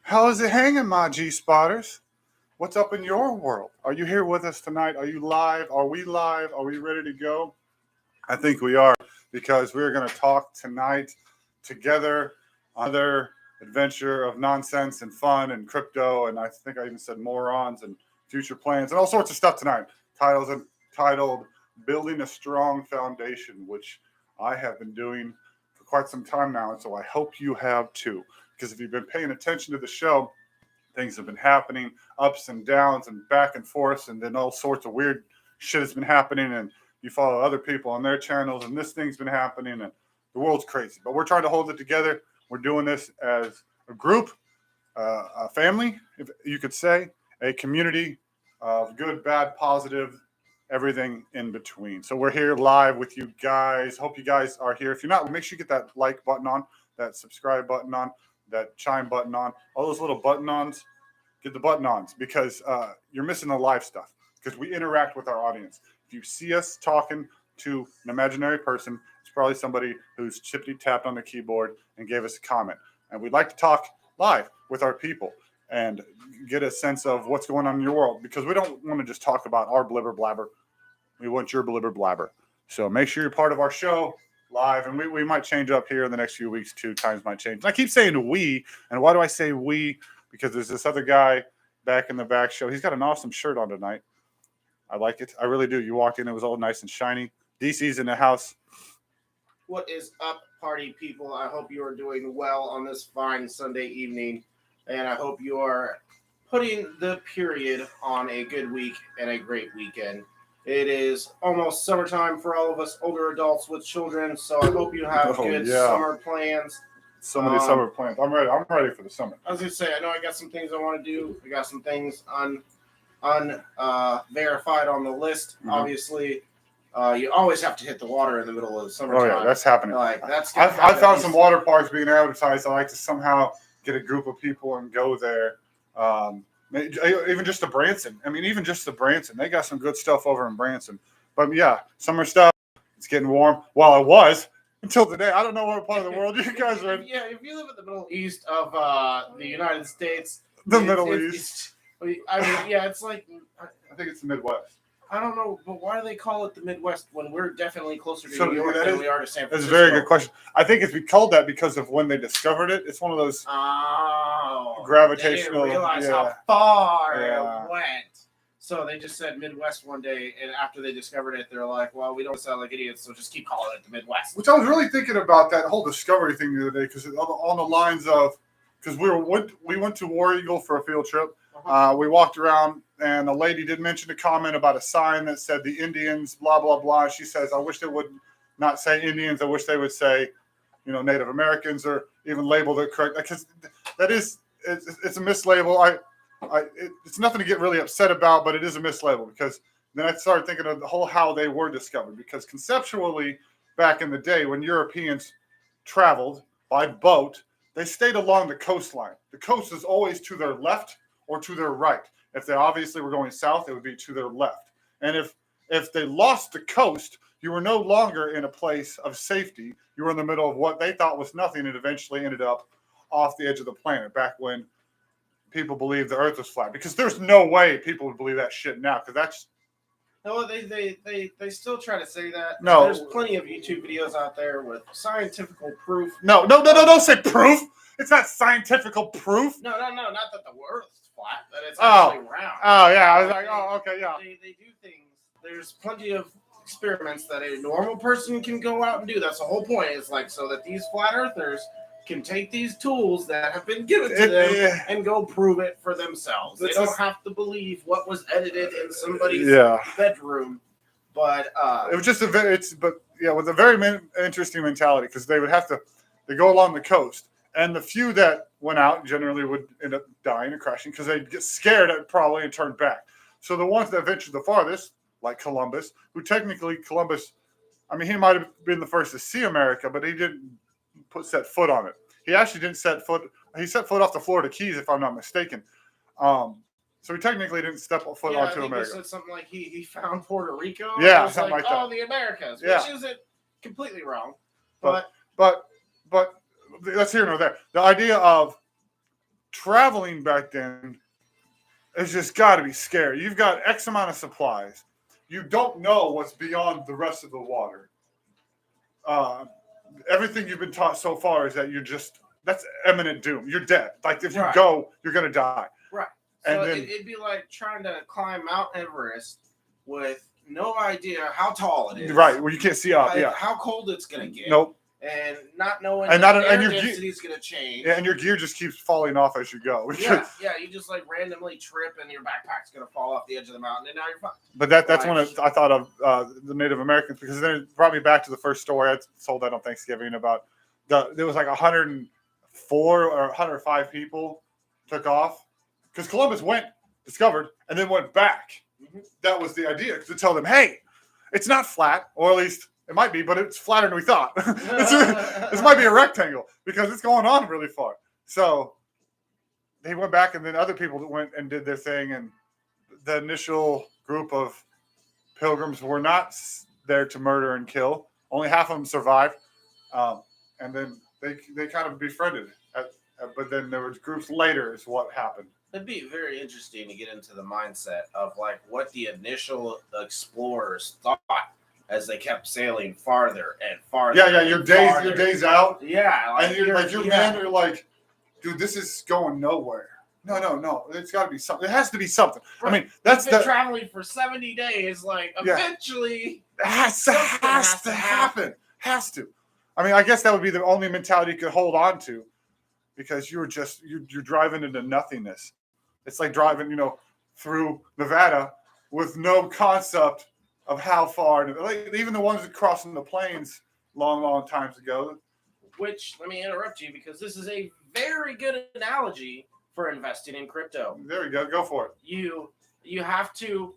How is it hanging, my G-spotters? What's up in your world? Are you here with us tonight? Are you live? Are we live? Are we ready to go? I think we are, because we're going to talk tonight together on another adventure of nonsense and fun and crypto, and I think I even said morons and future plans and all sorts of stuff tonight. Titled Building a Strong Foundation, which I have been doing for quite some time now, and so I hope you have too. Because if you've been paying attention to the show, things have been happening, ups and downs and back and forth, and then all sorts of weird shit has been happening, and you follow other people on their channels, and this thing's been happening, and the world's crazy. But we're trying to hold it together. We're doing this as a group, a family, if you could say, a community of good, bad, positive, everything in between. So we're here live with you guys. Hope you guys are here. If you're not, make sure you get that like button on, that subscribe button on, that chime button on, all those little button-ons. Get the button-ons, because you're missing the live stuff, because we interact with our audience. If you see us talking to an imaginary person, it's probably somebody who's chippity-tapped on the keyboard and gave us a comment. And we'd like to talk live with our people and get a sense of what's going on in your world, because we don't want to just talk about our blibber blabber. We want your blibber blabber. So make sure you're part of our show live, and we might change up here in the next few weeks too. Times might change. And I keep saying we, and why do I say we? Because there's this other guy back in the back show. He's got an awesome shirt on tonight. I like it. I really do. You walked in, it was all nice and shiny. DC's in the house. What is up, party people? I hope you are doing well on this fine Sunday evening, and I hope you are putting the period on a good week and a great weekend. It is almost summertime for all of us older adults with children, so I hope you have good summer plans. So many summer plans. I'm ready. I'm ready for the summer. I was going to say, I know I got some things I want to do. I got some things verified on the list. Mm-hmm. Obviously, you always have to hit the water in the middle of the summertime. Oh, yeah, that's happening. I found some water parks being advertised. I like to somehow get a group of people and go there. Even just the Branson. I mean, even just the Branson. They got some good stuff over in Branson. But yeah, summer stuff. It's getting warm. Well, it was until today. I don't know what part of the world you guys are in. Yeah, if you live in the Middle East of the United States. Middle East. I mean, yeah, it's like. I think it's the Midwest. I don't know, but why do they call it the Midwest when we're definitely closer to New York than we are to San Francisco? That's a very good question. I think it's called that because of when they discovered it. It's one of those gravitational. They didn't realize how far it went. So they just said Midwest one day, and after they discovered it, they're like, well, we don't sound like idiots, so just keep calling it the Midwest. Which I was really thinking about that whole discovery thing the other day, because on the lines of, because we went to War Eagle for a field trip. We walked around, and a lady did mention a comment about a sign that said the Indians, blah, blah, blah. She says, I wish they would not say Indians. I wish they would say, Native Americans, or even label it correct. Because it's a mislabel. It's nothing to get really upset about, but it is a mislabel, because then I started thinking of the whole how they were discovered. Because conceptually, back in the day when Europeans traveled by boat, they stayed along the coastline. The coast is always to their left or to their right. If they obviously were going south, it would be to their left. And if they lost the coast, you were no longer in a place of safety. You were in the middle of what they thought was nothing, and eventually ended up off the edge of the planet, back when people believed the earth was flat. Because there's no way people would believe that shit now, because that's... No, they still try to say that. No. There's plenty of YouTube videos out there with scientific proof. No, don't say proof. It's not scientific proof. No, not that the earth's flat, that it's actually round. Oh, yeah. I was like, okay, yeah. They do things. There's plenty of experiments that a normal person can go out and do. That's the whole point. It's like so that these flat earthers can take these tools that have been given to them and go prove it for themselves. They don't have to believe what was edited in somebody's bedroom. But it was just with a very interesting mentality, because they go along the coast. And the few that went out generally would end up dying and crashing, because they'd get scared probably and turn back. So the ones that ventured the farthest, like Columbus, who technically he might have been the first to see America, but he didn't set foot on it. He actually didn't set foot. He set foot off the Florida Keys, if I'm not mistaken. So he technically didn't step foot onto America. He said something like he found Puerto Rico. Yeah, something like that. Oh, the Americas, which isn't completely wrong. But that's here nor there. The idea of traveling back then is just got to be scary. You've got X amount of supplies. You don't know what's beyond the rest of the water. Everything you've been taught so far is that that's imminent doom. You're dead. Like if you go, you're gonna die. Right. And So then, it'd be like trying to climb Mount Everest with no idea how tall it is. right, well, you can't see up. Like how cold it's gonna get. Nope. And not knowing and that not air and your density is gonna change. Yeah, and your gear just keeps falling off as you go. Yeah, you just like randomly trip and your backpack's gonna fall off the edge of the mountain, and now you're fine. But that's when I thought of the Native Americans, because then it brought me back to the first story I told that on Thanksgiving about there was like 104 or 105 people took off because Columbus discovered, and then went back. Mm-hmm. That was the idea, to tell them, hey, it's not flat, or at least it might be, but it's flatter than we thought. This might be a rectangle because it's going on really far. So they went back, and then other people went and did their thing, and the initial group of pilgrims were not there to murder and kill. Only half of them survived, and then they kind of befriended. But then there was groups later is what happened. It'd be very interesting to get into the mindset of like what the initial explorers thought as they kept sailing farther and farther. Yeah, your days out. Yeah, and you're like, dude, this is going nowhere. No. It's got to be something. It has to be something. Right. I mean, that's traveling for 70 days. Like, eventually, it has to happen. Has to. I mean, I guess that would be the only mentality you could hold on to, because you're driving into nothingness. It's like driving, through Nevada with no concept of how far. Like, even the ones that crossing the plains long times ago. Which, let me interrupt you, because this is a very good analogy for investing in crypto. There we go. Go for it. You have to,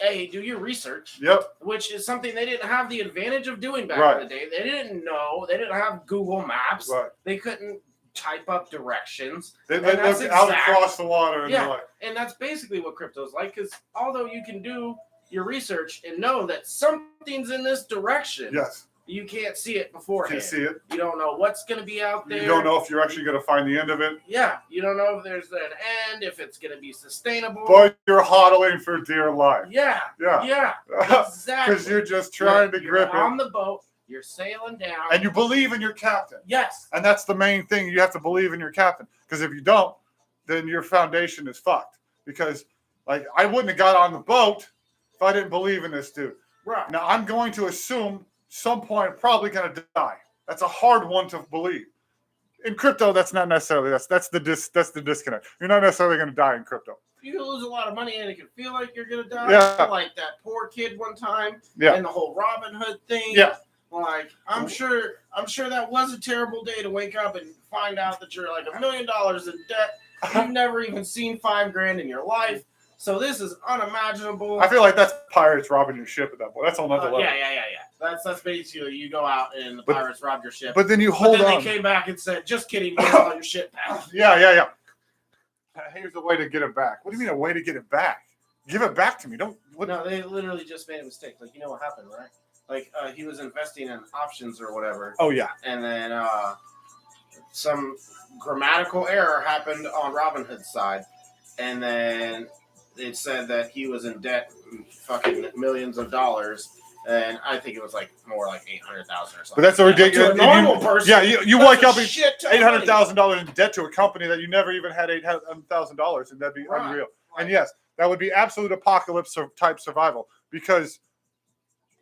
do your research. Yep. Which is something they didn't have the advantage of doing back in the day. They didn't know. They didn't have Google Maps. Right. They couldn't type up directions. They looked out across the water. And and that's basically what crypto is like, because although you can do your research and know that something's in this direction, yes, you can't see it beforehand. You can't see it. You don't know what's going to be out there. You don't know if you're actually going to find the end of it. Yeah, you don't know if there's an end, if it's going to be sustainable. But you're hodling for dear life. Yeah, exactly. Because you're just trying to grip it. On the boat, you're sailing down. And you believe in your captain. Yes. And that's the main thing. You have to believe in your captain. Because if you don't, then your foundation is fucked. Because, like, I wouldn't have got on the boat if I didn't believe in this dude. Right. Now, I'm going to assume some point I'm probably going to die. That's a hard one to believe. In crypto, that's not necessarily, that's the disconnect. You're not necessarily going to die in crypto. You can lose a lot of money and it can feel like you're going to die. Yeah. Like that poor kid one time. Yeah. And the whole Robin Hood thing. Yeah. Like, I'm sure that was a terrible day to wake up and find out that you're like $1 million in debt. You've never even seen $5,000 in your life. So this is unimaginable. I feel like that's pirates robbing your ship at that point. That's on another level. Yeah. That's basically, you go out and the pirates rob your ship. But then you hold on. They came back and said, just kidding, we have all your shit back. Yeah. Here's a way to get it back. What do you mean a way to get it back? Give it back to me. No, they literally just made a mistake. Like, you know what happened, right? Like, he was investing in options or whatever. Oh, yeah. And then some grammatical error happened on Robinhood's side. And then it said that he was in debt fucking millions of dollars. And I think it was like more like 800,000 or something. But that's a ridiculous. To a normal person. Yeah, you wake up with $800,000 in debt to a company that you never even had $800,000, and that'd be unreal. Right. And yes, that would be absolute apocalypse type survival. Because,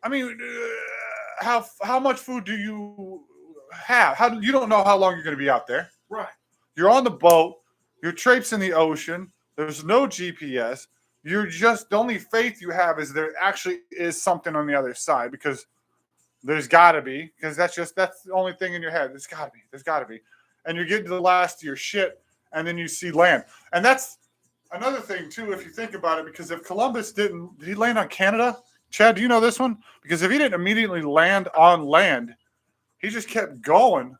I mean, how much food do you have? You don't know how long you're going to be out there. Right. You're on the boat. You're traipsing the ocean. There's no GPS. You're just, the only faith you have is there actually is something on the other side, because there's got to be, because that's the only thing in your head. There's got to be. And you're getting to the last of your shit, and then you see land. And that's another thing, too, if you think about it, because if Columbus did he land on Canada? Chad, do you know this one? Because if he didn't immediately land on land, he just kept going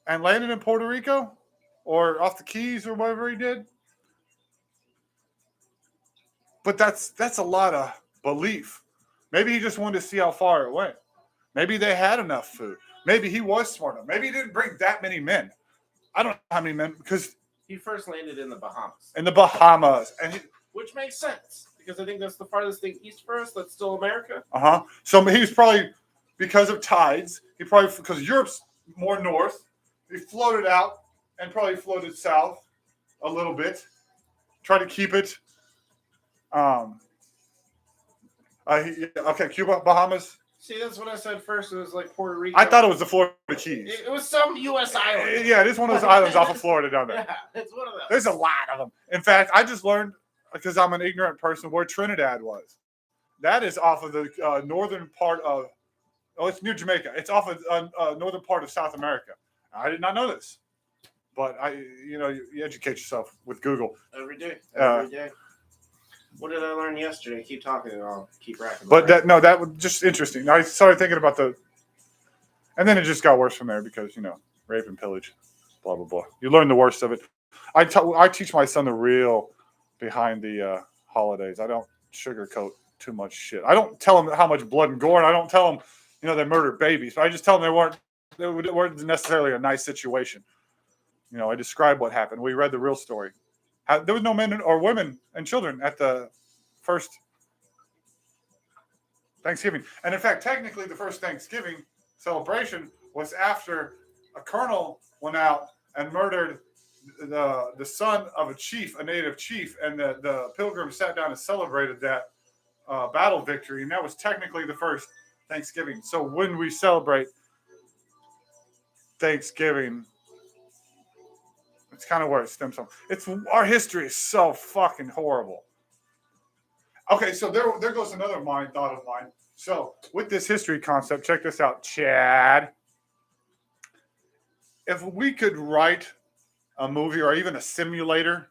and landed in Puerto Rico or off the Keys or whatever he did. But that's a lot of belief. Maybe he just wanted to see how far it went. Maybe they had enough food. Maybe he was smart enough. Maybe he didn't bring that many men. I don't know how many men, because He first landed in the Bahamas. And which makes sense, because I think that's the farthest thing east for us that's still America. So he was probably, because of tides, because Europe's more north, he floated out and probably floated south a little bit. Try to keep it. Cuba, Bahamas. See, that's what I said first. It was like Puerto Rico. I thought it was the Florida Keys. It was some U.S. island. Yeah, it is one of those islands off of Florida down there. Yeah, it's one of those. There's a lot of them. In fact, I just learned, because I'm an ignorant person, where Trinidad was. That is off of the northern part of, it's near Jamaica. It's off of northern part of South America. I did not know this. But you educate yourself with Google. Every day. Every day. What did I learn yesterday? Keep talking and I'll keep racking. But that was just interesting. I started thinking about and then it just got worse from there because, rape and pillage, blah, blah, blah. You learn the worst of it. I teach my son the real behind the holidays. I don't sugarcoat too much shit. I don't tell him how much blood and gore, and I don't tell him, they murdered babies. But I just tell them they weren't necessarily a nice situation. I describe what happened. We read the real story. There was no men or women and children at the first Thanksgiving. And in fact, technically, the first Thanksgiving celebration was after a colonel went out and murdered the son of a native chief, and the pilgrims sat down and celebrated that battle victory. And that was technically the first Thanksgiving. So when we celebrate Thanksgiving, it's kind of where it stems from. Our history is so fucking horrible. Okay, so there goes another thought of mine. So with this history concept, check this out, Chad. If we could write a movie or even a simulator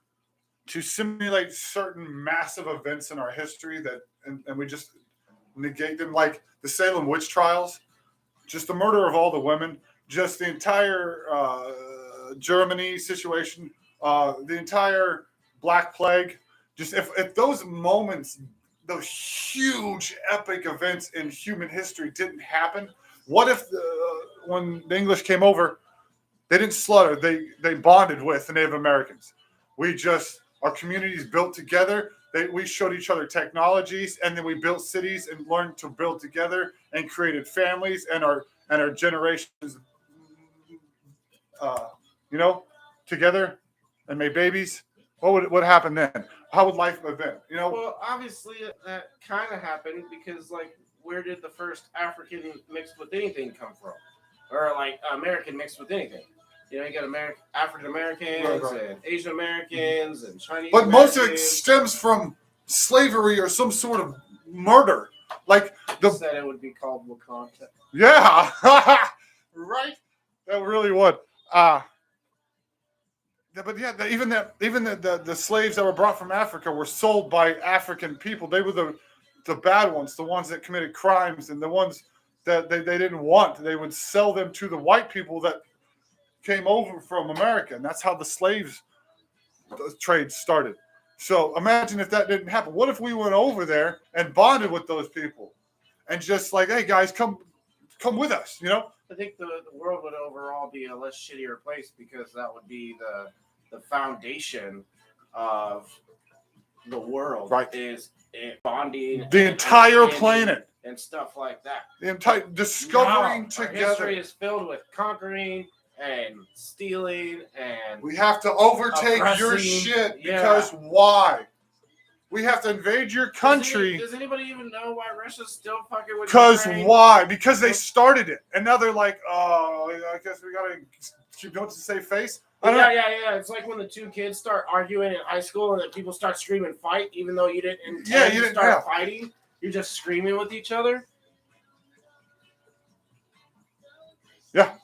to simulate certain massive events in our history and we just negate them, like the Salem witch trials, just the murder of all the women, just the entire Germany situation, the entire Black Plague. Just if those moments, those huge epic events in human history didn't happen, what if when the English came over, they didn't slaughter, they bonded with the Native Americans. Our communities built together. We showed each other technologies, and then we built cities and learned to build together and created families, and our generations together and made babies. What would happen then? How would life have been? Well, obviously that kind of happened because, where did the first African mixed with anything come from? Or American mixed with anything? You got African Americans and Asian Americans and Chinese. But most of it stems from slavery or some sort of murder. Said it would be called Wakanda. Yeah, right. That really would. But yeah, even the slaves that were brought from Africa were sold by African people. They were the bad ones, the ones that committed crimes, and the ones that they didn't want. They would sell them to the white people that came over from America, and that's how the slaves trade started. So imagine if that didn't happen. What if we went over there and bonded with those people, and just hey guys, come with us, I think the world would overall be a less shittier place because that would be the foundation of the world. Right. Is bonding the entire planet and stuff like that. The entire discovering together. Our history is filled with conquering and stealing, and we have to overtake your shit because why? We have to invade your country. Does anybody even know why Russia's still fucking with Because Ukraine? why? Because they started it. And now they're like, oh, I guess we got to keep going to save face. Yeah. It's like when the two kids start arguing in high school and then people start screaming fight, even though you didn't intend to start fighting. You're just screaming with each other. Yeah.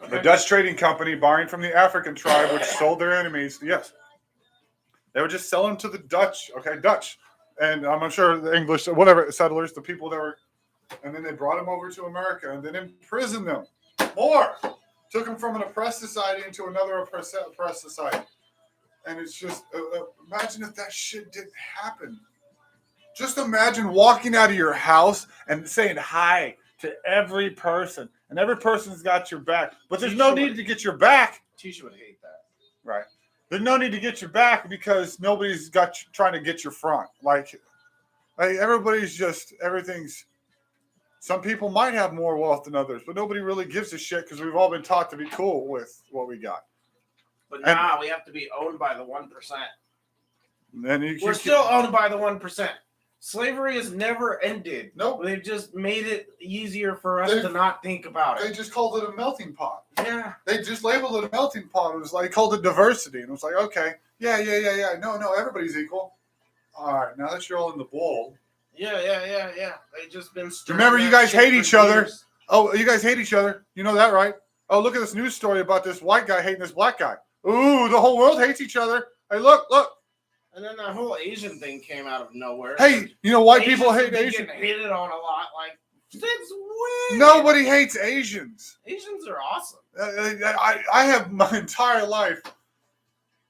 Okay. The Dutch trading company, borrowing from the African tribe, which sold their enemies. Yes. They were just selling to the Dutch. Okay, Dutch. And I'm sure the English, whatever, settlers, the people that were, and then they brought them over to America and then imprisoned them. More. Took them from an oppressed society into another oppressed society. And it's just, imagine if that shit didn't happen. Just imagine walking out of your house and saying hi to every person, and every person's got your back. But there's no need to get your back. Tisha would hate that. Right. There's no need to get your back because nobody's trying to get your front. Like everybody's just everything's. Some people might have more wealth than others, but nobody really gives a shit because we've all been taught to be cool with what we got. But now we have to be owned by the 1%. We're still owned by the 1%. Slavery has never ended. Nope. They've just made it easier for us to not think about it. They just called it a melting pot. Yeah. They just labeled it a melting pot. It was like, called it diversity. And it was like, okay, yeah. No, everybody's equal. All right, now that you're all in the bowl. Yeah. They just been. Remember, you guys hate each other. Oh, you guys hate each other. You know that, right? Oh, look at this news story about this white guy hating this black guy. Ooh, the whole world hates each other. Hey, look. And then that whole Asian thing came out of nowhere. Hey, you know, white people hate Asians. Getting hated on a lot. Like, since when? Nobody hates Asians. Asians are awesome. I have my entire life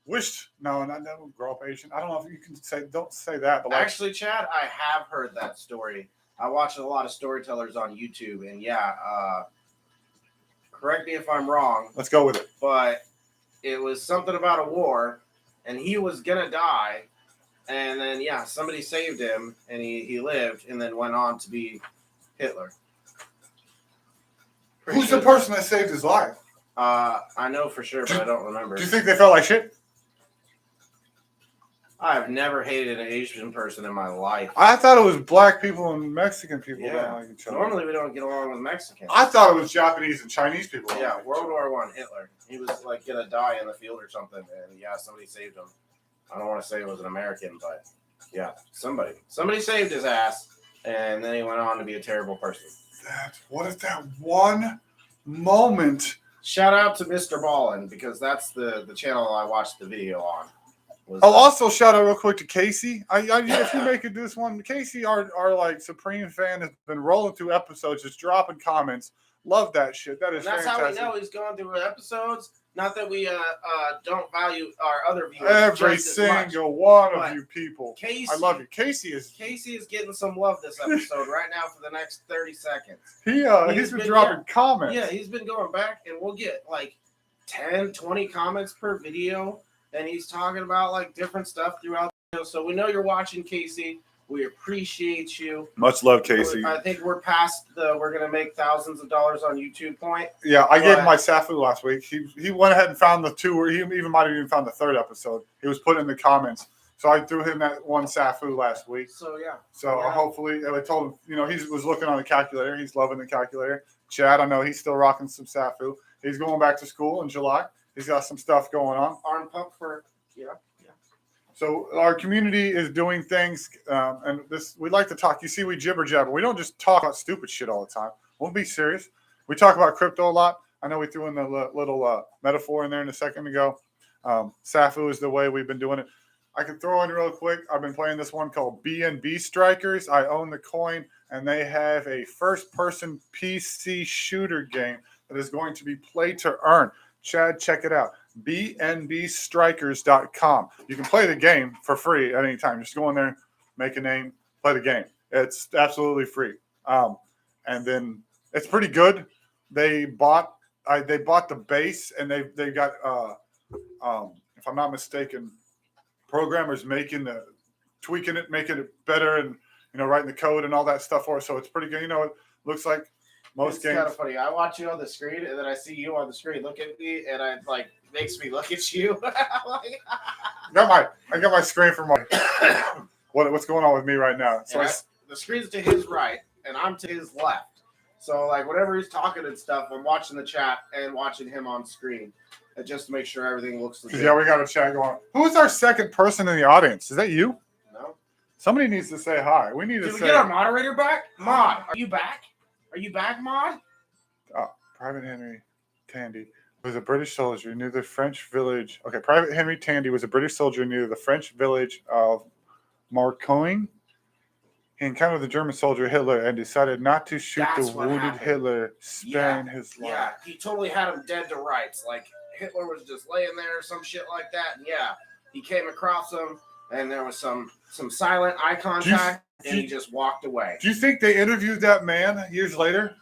wished. No, I never grow up Asian. I don't know if you can say. Don't say that. But actually, Chad, I have heard that story. I watch a lot of storytellers on YouTube, and correct me if I'm wrong. Let's go with it. But it was something about a war. And he was gonna die, and then somebody saved him, and he lived, and then went on to be Hitler. Who's the person that saved his life? I know for sure, but I don't remember. Do you think they felt like shit? I've never hated an Asian person in my life. I thought it was black people and Mexican people that don't like each other. Normally we don't get along with Mexicans. I thought it was Japanese and Chinese people. Yeah, World War I, Hitler. He was like gonna die in the field or something, and somebody saved him. I don't want to say it was an American, but somebody saved his ass, and then he went on to be a terrible person. What is that one moment? Shout out to Mr. Ballin, because that's the channel I watched the video on. Also shout out real quick to Casey. If you make it this one, Casey, our like supreme fan, has been rolling through episodes, just dropping comments. Love that shit. That is fantastic. That's how we know he's going through episodes. Not that we don't value our other viewers. Every single one of you people. Casey, I love you. Casey is getting some love this episode right now for the next 30 seconds. He's been dropping comments. Yeah, he's been going back, and we'll get like 10, 20 comments per video. And he's talking about like different stuff throughout the video. So we know you're watching, Casey. We appreciate you. Much love, Casey. I think we're past we're going to make thousands of dollars on YouTube point. Yeah, I gave him my Safu last week. He went ahead and found the two, or he even might have even found the third episode. He was put in the comments. So I threw him that one Safu last week. So, hopefully, I told him, he was looking on the calculator. He's loving the calculator. Chad, I know he's still rocking some Safu. He's going back to school in July. He's got some stuff going on. Arm pump for, So our community is doing things, and we like to talk. You see, we jibber jabber. We don't just talk about stupid shit all the time. We'll be serious. We talk about crypto a lot. I know we threw in the little metaphor in there a second ago. Safu is the way we've been doing it. I can throw in real quick. I've been playing this one called BNB Strikers. I own the coin, and they have a first-person PC shooter game that is going to be play to earn. Chad, check it out. bnbstrikers.com. You can play the game for free at any time. Just go in there, make a name, play the game. It's absolutely free. And then it's pretty good. They bought the base, and they got if I'm not mistaken, programmers tweaking it, making it better, and writing the code and all that stuff for it. So it's pretty good. It looks like most games. It's kind of funny. I watch you on the screen, and then I see you on the screen look at me, and makes me look at you. I got my screen for my what's going on with me right now. So the screen's to his right, and I'm to his left. So whenever he's talking and stuff, I'm watching the chat and watching him on screen, and just to make sure everything looks legit. Yeah, we got a chat going on. Who is our second person in the audience? Is that you? No. Somebody needs to say hi. We need to say. Did we get our moderator back? Mod, are you back? Are you back, Mod? Private Henry Tandy was a British soldier near the French village. Okay, Private Henry Tandy was a British soldier near the French village of Marcoing. He encountered the German soldier Hitler and decided not to shoot the wounded Hitler, sparing his life. Yeah, he totally had him dead to rights. Like Hitler was just laying there or some shit like that. And he came across him, and there was some silent eye contact, and he just walked away. Do you think they interviewed that man years later?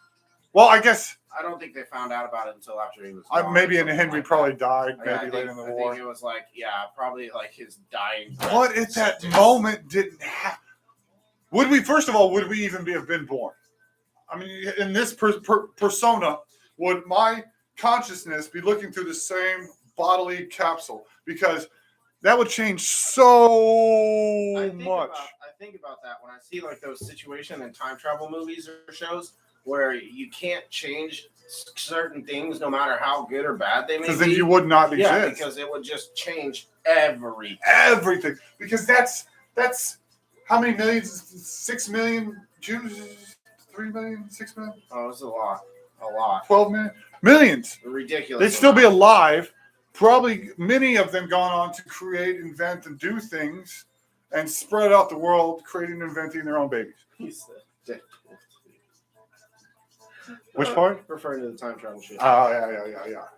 Well, I guess I don't think they found out about it until after he was gone. maybe and Henry probably died later in the war. I think it was like, probably like his dying. What if that moment didn't happen? Would we, first of all, even have been born? I mean, in this persona, would my consciousness be looking through the same bodily capsule? Because that would change so much. I think about that when I see like those situation and time travel movies or shows where you can't change certain things no matter how good or bad they may be. Because then you would not exist. Yeah, because it would just change everything. Everything. Because that's how many millions? 6 million Jews? 3 million? 6 million? Oh, it's a lot. A lot. 12 million? Millions. Ridiculous. They'd still be alive. Probably many of them gone on to create, invent, and do things and spread out the world, creating and inventing their own babies. He's the Which part? Referring to the time travel shit. Oh,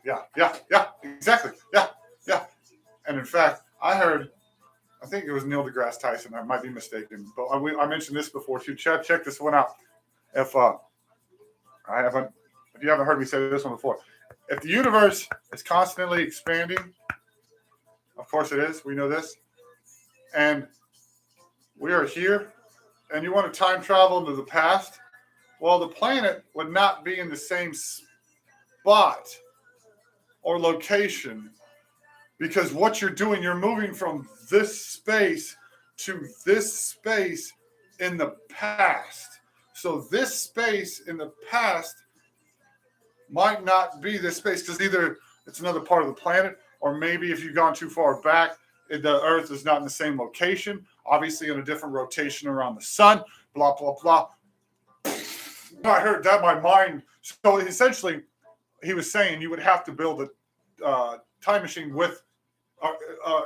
yeah, exactly. Yeah. And in fact, I think it was Neil deGrasse Tyson. I might be mistaken, but I mentioned this before too. Check this one out. If you haven't heard me say this one before, if the universe is constantly expanding, of course it is. We know this, and we are here, and you want to time travel into the past. Well, the planet would not be in the same spot or location because what you're doing, you're moving from this space to this space in the past. So this space in the past might not be this space because either it's another part of the planet or maybe if you've gone too far back, the Earth is not in the same location, obviously in a different rotation around the sun, blah, blah, blah. I heard that in my mind. So essentially, he was saying you would have to build a time machine with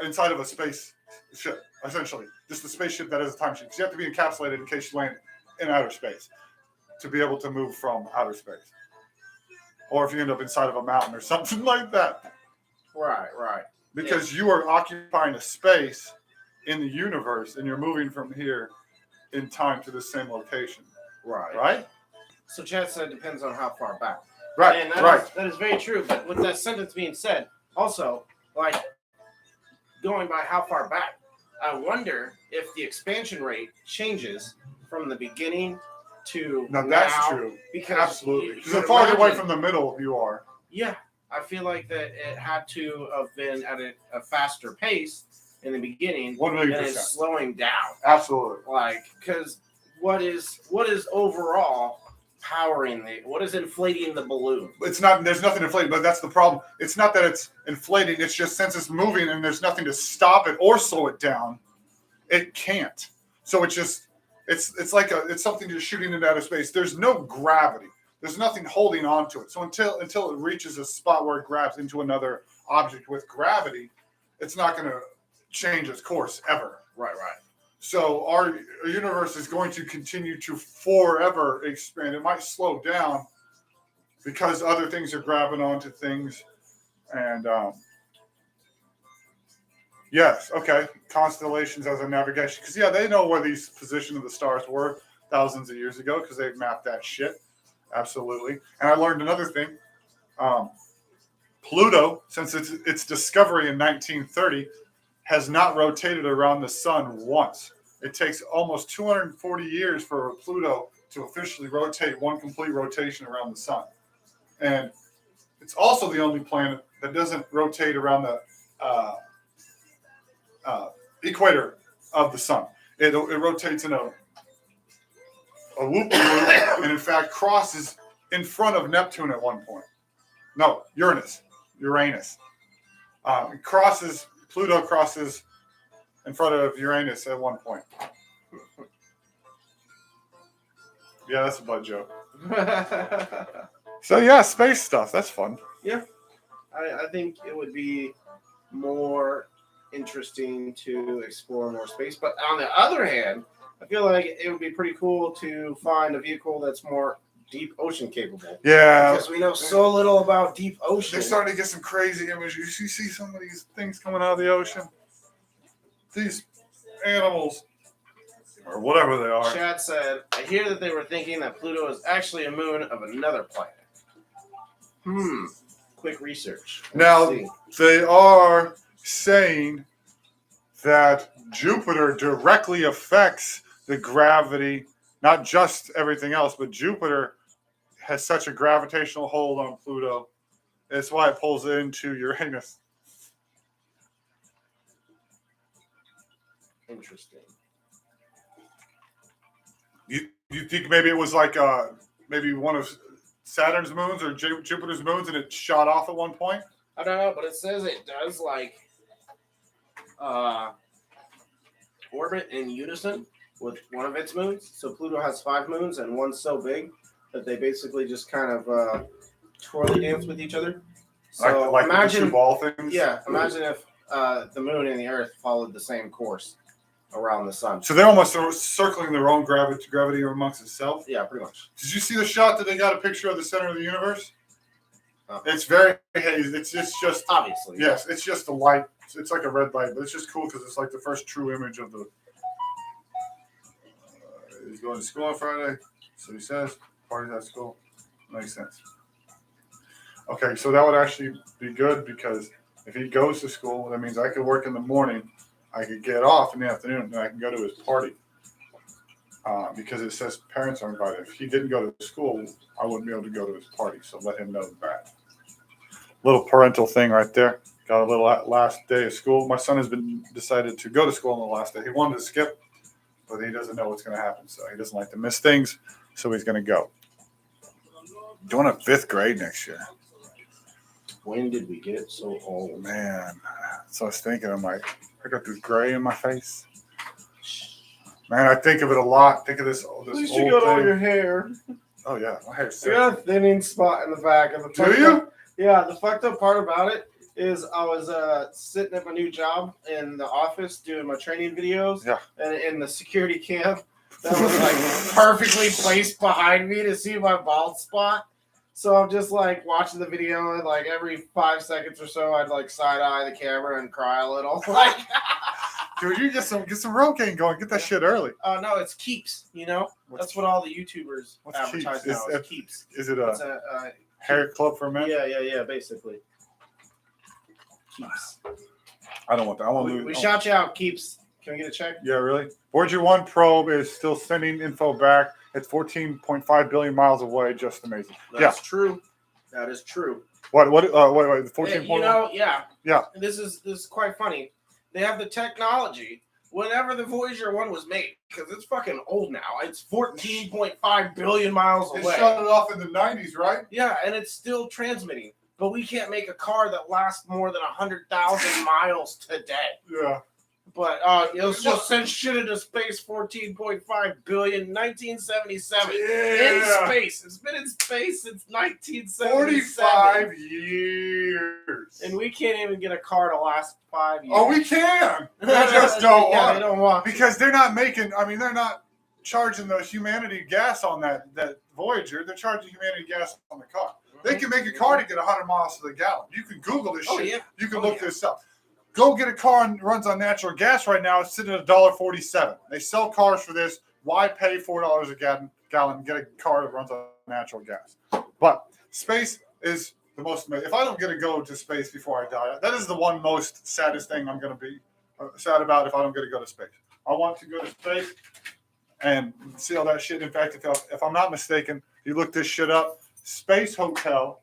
inside of a space ship, essentially. Just a spaceship that is a time machine. Because you have to be encapsulated in case you land in outer space to be able to move from outer space. Or if you end up inside of a mountain or something like that. Right. Because you are occupying a space in the universe and you're moving from here in time to the same location. Right? So Chad said it depends on how far back. Right, and that is very true. But with that sentence being said, also, like, going by how far back, I wonder if the expansion rate changes from the beginning to now. That's true. Because absolutely. Because the farther away from the middle you are. Yeah. I feel like that it had to have been at a faster pace in the beginning. 1,000,000%. And it's slowing down. Absolutely. Like, because what is overall powering what is inflating the balloon? It's not, there's nothing inflating, but that's the problem. It's not that it's inflating, it's just since it's moving and there's nothing to stop it or slow it down, it can't. So it's just, it's like it's something just shooting into outer space. There's no gravity. There's nothing holding on to it. So until it reaches a spot where it grabs into another object with gravity, it's not going to change its course ever. Right. So our universe is going to continue to forever expand. It might slow down because other things are grabbing onto things. And yes, okay, constellations as a navigation. Because, yeah, they know where these position of the stars were thousands of years ago because they've mapped that shit. Absolutely. And I learned another thing. Pluto, since its discovery in 1930, has not rotated around the sun once. It takes almost 240 years for Pluto to officially rotate one complete rotation around the sun. And it's also the only planet that doesn't rotate around the equator of the sun. It rotates in a whoop, and in fact crosses in front of Neptune at one point. No, Uranus. Pluto crosses in front of Uranus at one point. Yeah, that's a butt joke. So yeah, space stuff. That's fun. Yeah. I think it would be more interesting to explore more space. But on the other hand, I feel like it would be pretty cool to find a vehicle that's more deep ocean capable. Yeah. Because we know so little about deep ocean. They're starting to get some crazy images. You see some of these things coming out of the ocean? These animals, or whatever they are. Chad said, I hear that they were thinking that Pluto is actually a moon of another planet. Quick research. Now, they are saying that Jupiter directly affects the gravity, not just everything else, but Jupiter has such a gravitational hold on Pluto. That's why it pulls into Uranus. Interesting. You think maybe it was like maybe one of Saturn's moons or Jupiter's moons, and it shot off at one point? I don't know, but it says it does like orbit in unison with one of its moons. So Pluto has 5 moons, and one's so big that they basically just kind of twirly dance with each other. So like imagine the two ball things. Yeah, imagine if the moon and the Earth followed the same course around the sun. So they're almost circling their own gravity amongst itself. Yeah, pretty much. Did you see the shot that they got a picture of the center of the universe? Oh. It's very hazy. It's just obviously. Yes, it's just a light. It's like a red light, but it's just cool because it's like the first true image of the. He's going to school on Friday, so he says parties at school. Makes sense. Okay, so that would actually be good because if he goes to school, that means I could work in the morning. I could get off in the afternoon, and I can go to his party because it says parents are invited. If he didn't go to school, I wouldn't be able to go to his party, so let him know that. Little parental thing right there. Got a little last day of school. My son has been decided to go to school on the last day. He wanted to skip, but he doesn't know what's going to happen, so he doesn't like to miss things, so he's going to go. Doing a 5th grade next year. When did we get so old? Man, so I was thinking, I'm like, I got this gray in my face. Man, I think of it a lot. Think of this At least old you got all thing. your hair. Oh, yeah. My hair's I got a thinning spot in the back of the. Do you? Yeah, the fucked up part about it is I was sitting at my new job in the office doing my training videos. Yeah. And in the security cam that was like perfectly placed behind me to see my bald spot. So I'm just like watching the video, and like every 5 seconds or so, I'd like side eye the camera and cry a little. Like, dude, you get some Rogaine going. Get that shit early. No, it's Keeps. You know, that's what all the YouTubers advertise Keeps? now. Is Keeps. Is it It's a a hair club for men? Yeah, basically. Keeps. I don't want that. I want to We shout you out, Keeps. Can we get a check? Yeah, really? Voyager 1 probe is still sending info back. It's 14.5 billion miles away. Just amazing. That's true. That is true. What? Wait. 14.1. You know, yeah. Yeah. This is quite funny. They have the technology. Whenever the Voyager 1 was made, because it's fucking old now. It's 14.5 billion miles away. It shut it off in the 90s, right? Yeah, and it's still transmitting. But we can't make a car that lasts more than 100,000 miles today. Yeah. But it'll just send shit into space 14.5 billion, 1977. Yeah. In space. It's been in space since 1977. 45 years. And we can't even get a car to last 5 years. Oh, we can. They just don't Yeah, want they don't want because they're not making, they're not charging the humanity gas on that Voyager. They're charging humanity gas on the car. They can make a car to get 100 miles to the gallon. You can Google this shit. Yeah. You can look this up. Go get a car and runs on natural gas right now. It's sitting at $1.47. They sell cars for this. Why pay $4 a gallon and get a car that runs on natural gas? But space is the most amazing. If I don't get to go to space before I die, that is the one most saddest thing I'm going to be sad about if I don't get to go to space. I want to go to space and see all that shit. In fact, if I'm not mistaken, you look this shit up, Space Hotel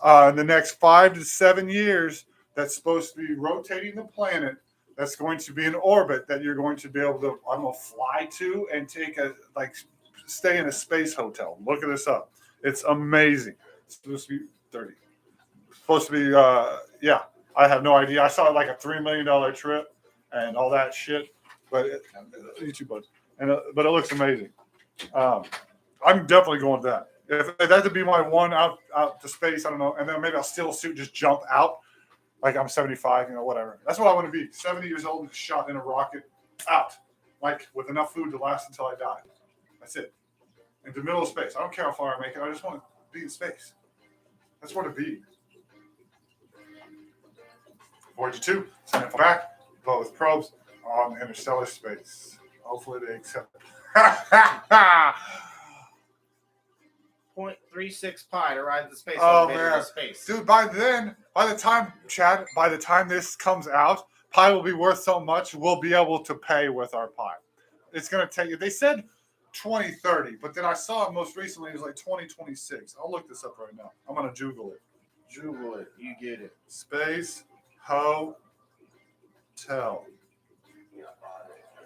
in the next 5 to 7 years, that's supposed to be rotating the planet. That's going to be in orbit that you're going to be able to, fly to and stay in a space hotel. Look at this up. It's amazing. It's supposed to be 30. It's supposed to be, I have no idea. I saw like a $3 million trip and all that shit. But YouTube, bud. But it looks amazing. I'm definitely going with that. If that had to be my one out to space, I don't know. And then maybe I'll steal a suit, just jump out. Like I'm 75, whatever. That's what I want to be. 70 years old and shot in a rocket out. Like with enough food to last until I die. That's it. In the middle of space. I don't care how far I make it. I just want to be in space. That's where to be. Voyager 2, send it back. But with probes. on interstellar space. Hopefully they accept it. 0.36 pi to ride the space Oh, elevator man. to space. Dude, by the time this comes out, pi will be worth so much, we'll be able to pay with our pi. It's going to take you. They said 2030, but then I saw it most recently. It was like 2026. I'll look this up right now. I'm going to Google it. Google it. You get it. Space Hotel.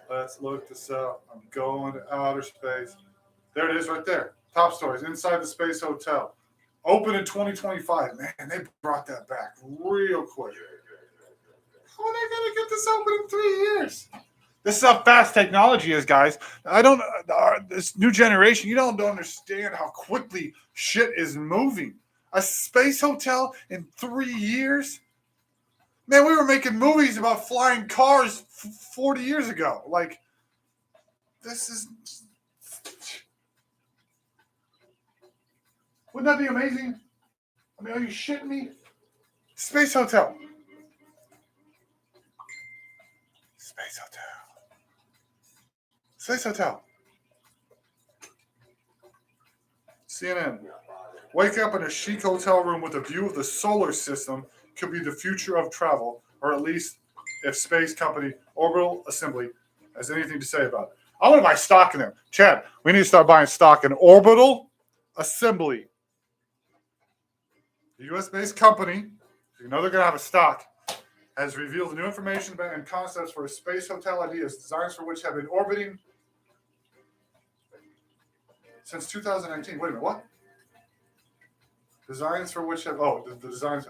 Let's look this up. I'm going to outer space. There it is right there. Top stories. Inside the Space Hotel. Open in 2025. Man, they brought that back real quick. How are they going to get this open in 3 years? This is how fast technology is, guys. This new generation, you don't understand how quickly shit is moving. A space hotel in 3 years? Man, we were making movies about flying cars 40 years ago. Like, this is... Wouldn't that be amazing? I mean, are you shitting me? Space hotel. Space hotel. Space hotel. CNN. Wake up in a chic hotel room with a view of the solar system could be the future of travel, or at least if space company Orbital Assembly has anything to say about it. I want to buy stock in them. Chad, we need to start buying stock in Orbital Assembly. The U.S.-based company, you know they're going to have a stock, has revealed new information and concepts for a space hotel ideas, designs for which have been orbiting since 2019. Wait a minute, what? Designs for which have, the designs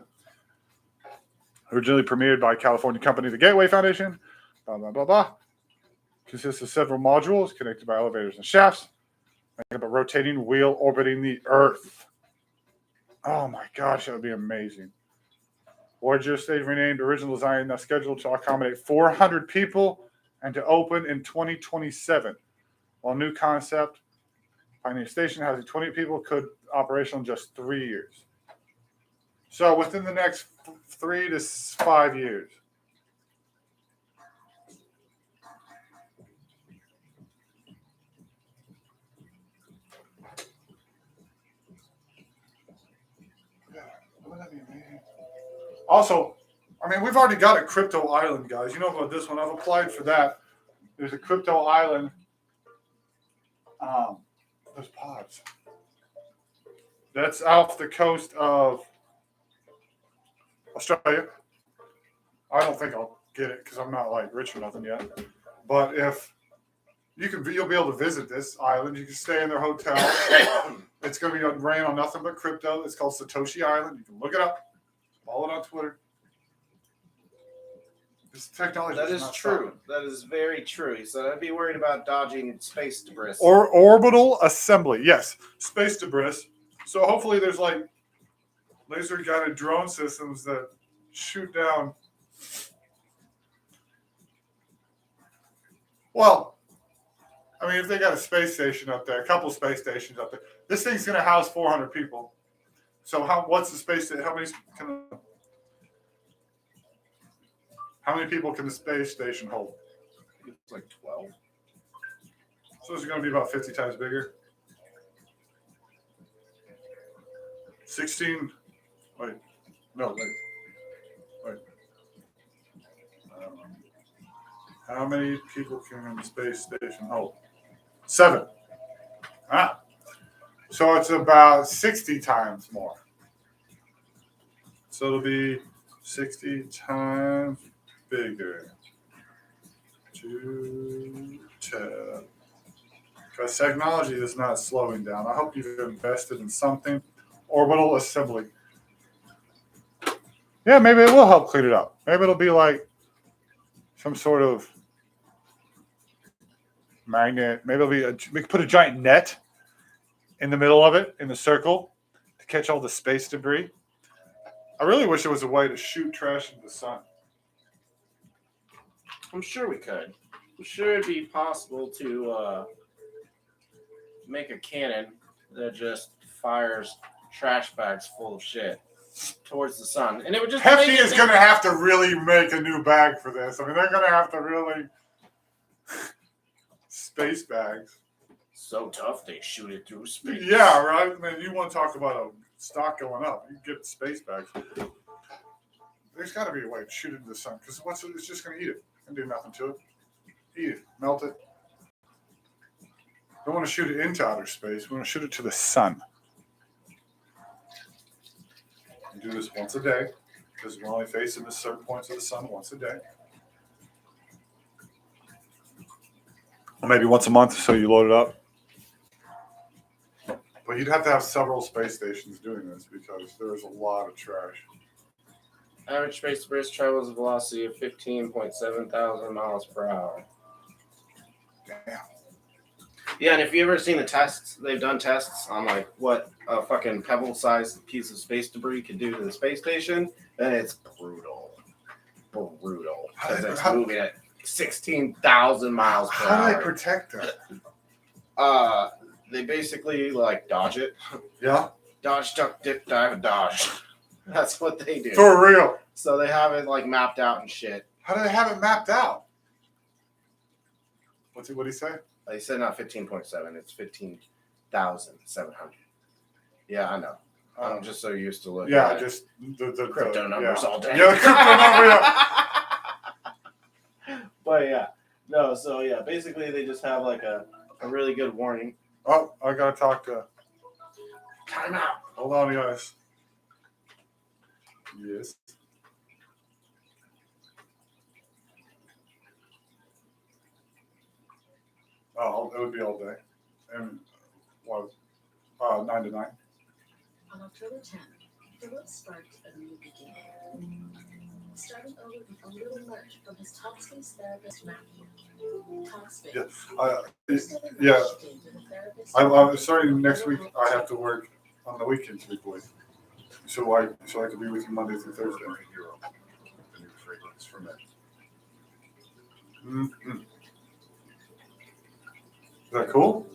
originally premiered by California company, the Gateway Foundation, blah, blah, blah, blah. Consists of several modules connected by elevators and shafts, making up a rotating wheel orbiting the Earth. Oh my gosh, that would be amazing. Voyager stage renamed, original design now scheduled to accommodate 400 people and to open in 2027. While new concept, Pioneer Station housing 20 people could operational in just 3 years. So within the next 3 to 5 years. Also, I mean, we've already got a crypto island, guys. You know about this one. I've applied for that. There's a crypto island. Those pods. That's off the coast of Australia. I don't think I'll get it because I'm not like rich or nothing yet. But if you'll be able to visit this island. You can stay in their hotel. It's going to be ran on nothing but crypto. It's called Satoshi Island. You can look it up. Follow it on Twitter. This technology that is true. Stopping. That is very true. So I'd be worried about dodging space debris. Or orbital assembly. Yes, space debris. So hopefully there's like laser guided drone systems that shoot down. Well, I mean, if they got a space station up there, a couple space stations up there, this thing's going to house 400 people. So what's the space? How many people can the space station hold? It's like 12. So it's going to be about 50 times bigger. 16. Wait. How many people can the space station hold? 7. So it's about 60 times more. So it'll be 60 times bigger. 2 10. Because technology is not slowing down. I hope you've invested in something. Orbital assembly. Yeah, maybe it will help clean it up. Maybe it'll be like some sort of magnet. Maybe we could put a giant net in the middle of it, in the circle, to catch all the space debris. I really wish there was a way to shoot trash into the sun. I'm sure we could. I'm sure it'd be possible to make a cannon that just fires trash bags full of shit towards the sun. And it would just Hefty is going to have to really make a new bag for this. I mean, they're going to have to really space bags. So tough they shoot it through space. Yeah, right. Man, you want to talk about a stock going up? You get space bags. There's got to be a way to shoot it into the sun because it's just going to eat it. And do nothing to it. Eat it, melt it. Don't want to shoot it into outer space. We want to shoot it to the sun. You do this once a day because we're only facing the certain points of the sun once a day. Or maybe once a month, so you load it up. But you'd have to have several space stations doing this because there's a lot of trash. Average space debris travels at a velocity of 15.7 thousand miles per hour. Damn. Yeah, and if you ever seen the tests, they've done tests on like what a fucking pebble-sized piece of space debris could do to the space station, and it's brutal. Brutal. Because it's moving at 16,000 miles per hour. How do they protect that? They basically like dodge it. Yeah? Dodge, duck, dip, dive, and dodge. That's what they do. For real? So they have it like mapped out and shit. How do they have it mapped out? What'd he say? They said not 15.7, it's 15,700. Yeah, I know. I'm just so used to looking at just the crypto numbers all day. Yeah, the crypto number, yeah. But yeah. No, so yeah, basically they just have like a really good warning. Oh, I got to talk to... Time out. Hold on, guys. Yes. Oh, it would be all day. And what? 9 to 9. On October 10th, Philip sparked a new beginning. Starting over with a little merch from his Talkspace therapist, Matthew. Talkspace. Yeah. I'm starting next week. I have to work on the weekends, big boy. So I can be with you Monday through Thursday. Hero, the new fragrance for men. Mm-hmm. Is that cool?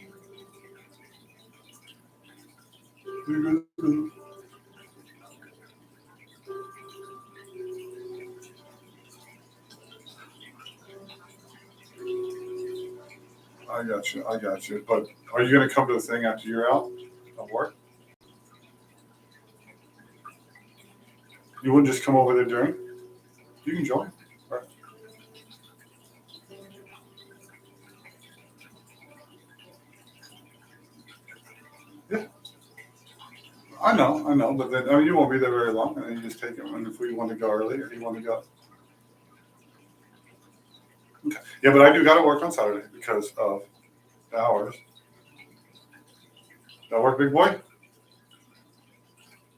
I got you. But are you going to come to the thing after you're out of work? You wouldn't just come over there during? You can join. Right. Yeah. I know. But then you won't be there very long, and then you just take it. And if we want to go early, or you want to go. Okay. Yeah, but I do got to work on Saturday because of the hours. That work, big boy?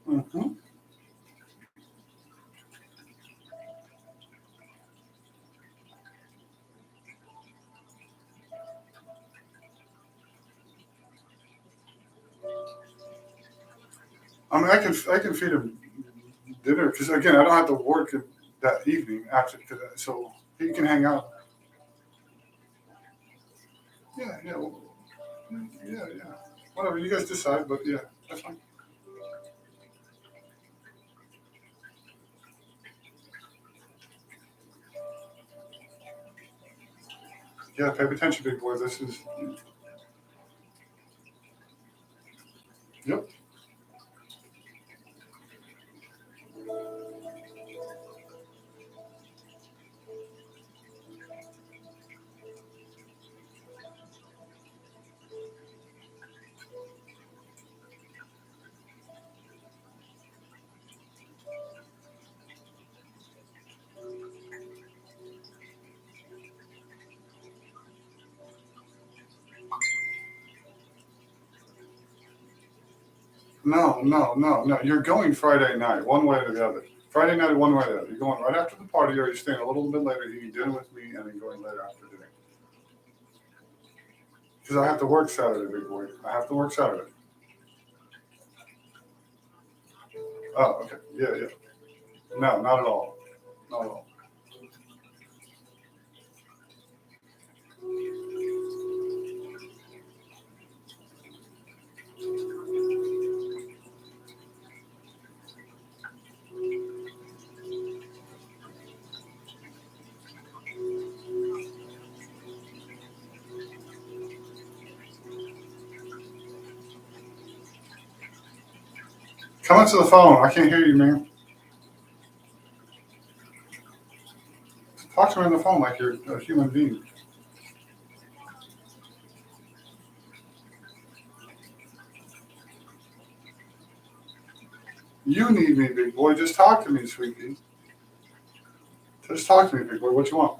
Mm-hmm. I mean, I can feed him dinner because again, I don't have to work that evening after, so he can hang out. Yeah. Whatever you guys decide, but yeah, that's fine. Yeah, pay attention, big boy. This is. Yep. No. You're going Friday night, one way or the other. Friday night, one way or the other. You're going right after the party, or you're staying a little bit later, eating dinner with me, and then going later after dinner. Because I have to work Saturday, big boy. I have to work Saturday. Oh, okay. Yeah. No, not at all. Not at all. Come up to the phone. I can't hear you, man. Talk to me on the phone like you're a human being. You need me, big boy. Just talk to me, sweetie. Just talk to me, big boy. What you want?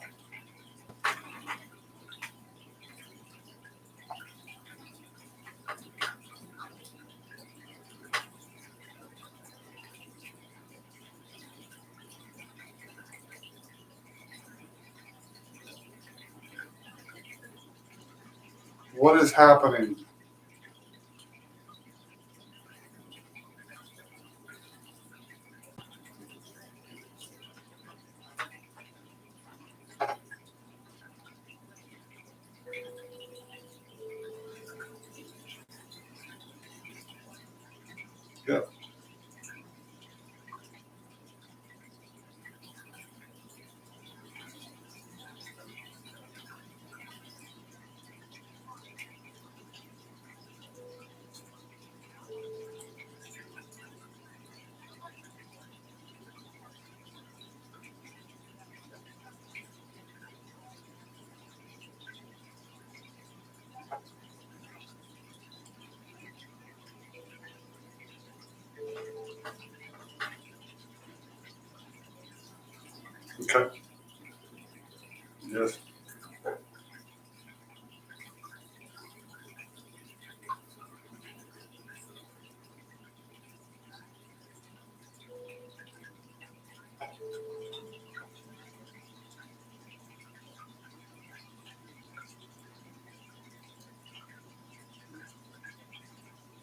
What is happening? Yeah. Okay. Yes.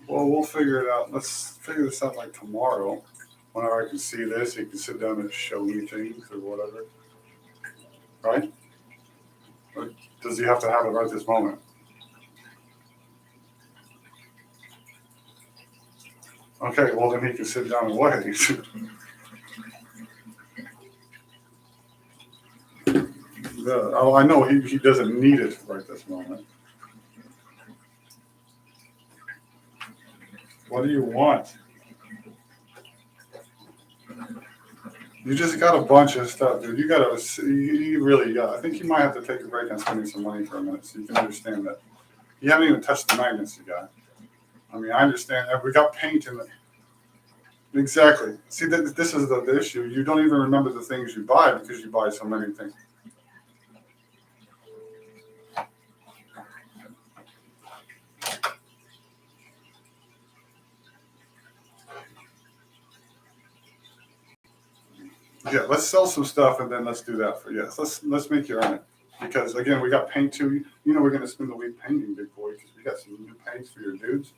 Well, we'll figure it out. Let's figure this out like tomorrow. Whenever I can see this, you can sit down and show me things or whatever. Right? Or does he have to have it right this moment? Okay, well then he can sit down and wait. Oh, I know he doesn't need it right this moment. What do you want? You just got a bunch of stuff, dude. You really got. I think you might have to take a break on spending some money for a minute so you can understand that. You haven't even touched the magnets you got. I mean, I understand that we got paint in it. Exactly. See, this is the issue. You don't even remember the things you buy because you buy so many things. Yeah, let's sell some stuff and then let's do that for yes. Let's make you earn it because again we got paint too. You know we're gonna spend the week painting, big boy, because we got some new paints for your dudes.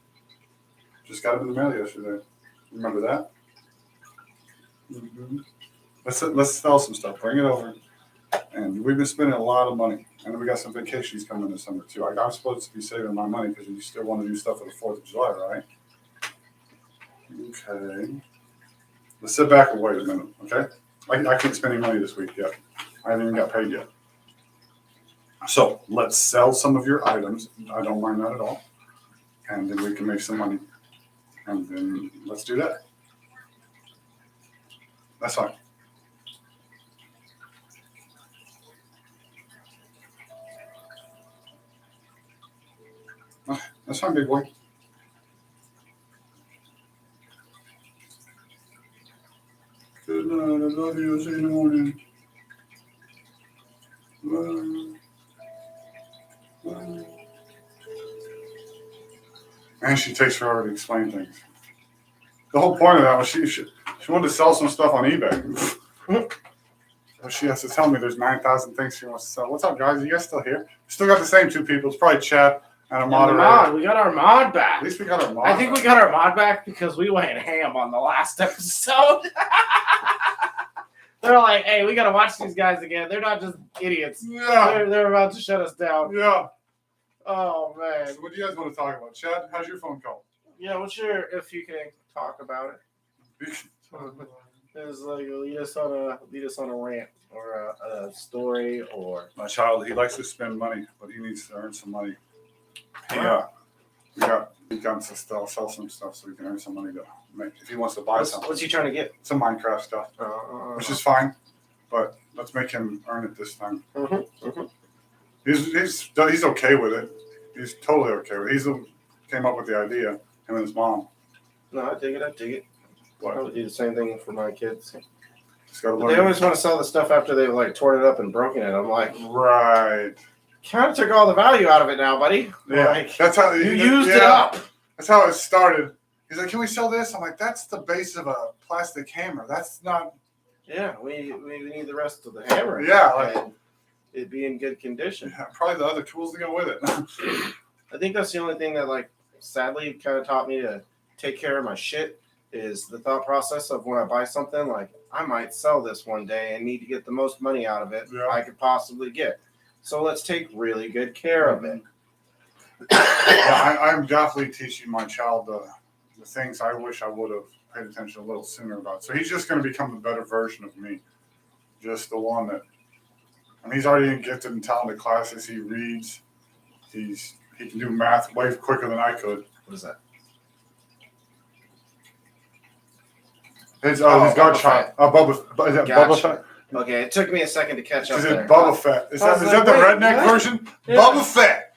Just got them in the mail yesterday. Remember that? Mm-hmm. Let's sell some stuff. Bring it over. And we've been spending a lot of money, and we got some vacations coming this summer too. I'm supposed to be saving my money because you still want to do stuff for the 4th of July, right? Okay. Let's sit back and wait a minute, okay? I can't spend any money this week yet. I haven't even got paid yet. So let's sell some of your items. I don't mind that at all. And then we can make some money. And then let's do that. That's fine. That's fine, big boy. Good night. I love you. I'll see you in the morning. Bye. And she takes forever to explain things. The whole point of that was she wanted to sell some stuff on eBay. She has to tell me there's 9,000 things she wants to sell. What's up, guys? Are you guys still here? Still got the same two people. It's probably Chad and a moderator. We got our mod back. At least we got our mod. I think we got our mod back because we went ham on the last episode. They're like, hey, we got to watch these guys again. They're not just idiots. Yeah. They're about to shut us down. Yeah. Oh, man. So what do you guys want to talk about? Chad, how's your phone call? Yeah, if you can talk about it. It's like lead us on a rant or a story or My child, he likes to spend money, but he needs to earn some money. Yeah. We got He comes to sell some stuff so he can earn some money to make, if he wants to buy something. What's he trying to get? Some Minecraft stuff, which is fine, but let's make him earn it this time. He's okay with it. He's totally okay with it. He's came up with the idea, him and his mom. No, I dig it. I would do the same thing for my kids. Just gotta But learn. they always want to sell the stuff after they've like torn it up and broken it. I'm like, Right. kind of took all the value out of it now, buddy. Yeah. Like, That's how you used it up. That's how it started. He's like, "Can we sell this?" I'm like, "That's the base of a plastic hammer. That's not." Yeah, we need the rest of the hammer. Yeah, like- and it be in good condition. Yeah, probably the other tools to go with it. I think that's the only thing that, like, sadly kind of taught me to take care of my shit is the thought process of when I buy something, like, I might sell this one day and need to get the most money out of it I could possibly get. So let's take really good care of it. Yeah, I'm definitely teaching my child the things I wish I would have paid attention a little sooner about. So he's just going to become a better version of me. Just the one that, I mean, he's already in gifted and talented classes. He reads. He can do math way quicker than I could. What is that? His Bubba godchild. Is that Gotcha. Bubba Fett? Okay, it took me a second to catch up Is there. it Bubba Fett? Is I was that like, the wait, redneck what? version? Yeah. Bubba Fett.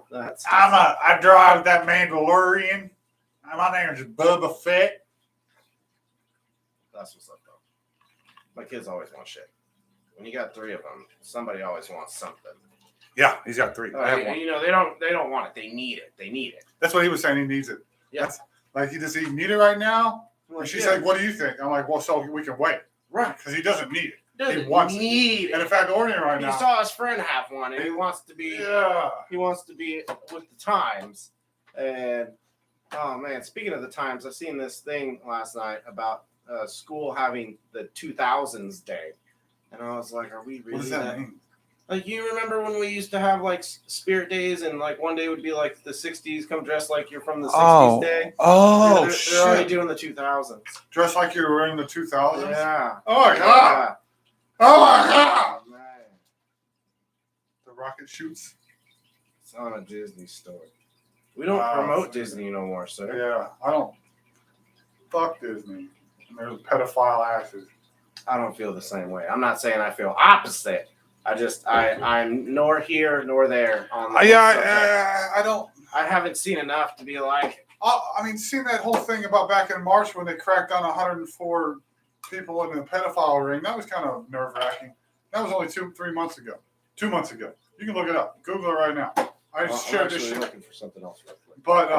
That's I drive that Mandalorian. My name is Bubba Fett. That's what's up, though. My kids always want shit. When you got 3 of them, somebody always wants something. Yeah, he's got 3. I have one. You know, they don't want it. They need it. They need it. That's what he was saying. He needs it. Yeah. Like, does he need it right now? I'm And like, she's yeah. like, "What do you think?" I'm like, "Well, so we can wait." Right. Because he doesn't need it. Doesn't wants it. need it. And in fact, ordering right He now. saw his friend have one, and he wants to be. Yeah. He wants to be with the times. And oh man, speaking of the times, I seen this thing last night about school having the 2000s day, and I was like, "Are we really?" What does that mean? Like, you remember when we used to have like spirit days, and like one day would be like the 60s, come dressed like you're from the 60s day. Oh, Yeah, they're already doing the 2000s. Dressed like you were in the 2000s? Yeah. Oh, my God. Oh, my God. Oh, man. The rocket shoots? It's on a Disney story. We don't Wow. promote Disney no more, sir. Yeah, I don't. Fuck Disney. And there's pedophile asses. I don't feel the same way. I'm not saying I feel opposite. I'm nor here nor there on the subject. I don't. I haven't seen enough to be like, I mean, seeing that whole thing about back in March when they cracked down 104 people in the pedophile ring, that was kind of nerve-wracking. That was only 3 months ago. 2 months ago. You can look it up. Google it right now. I I'm shared this actually shit. looking for something else real quick. But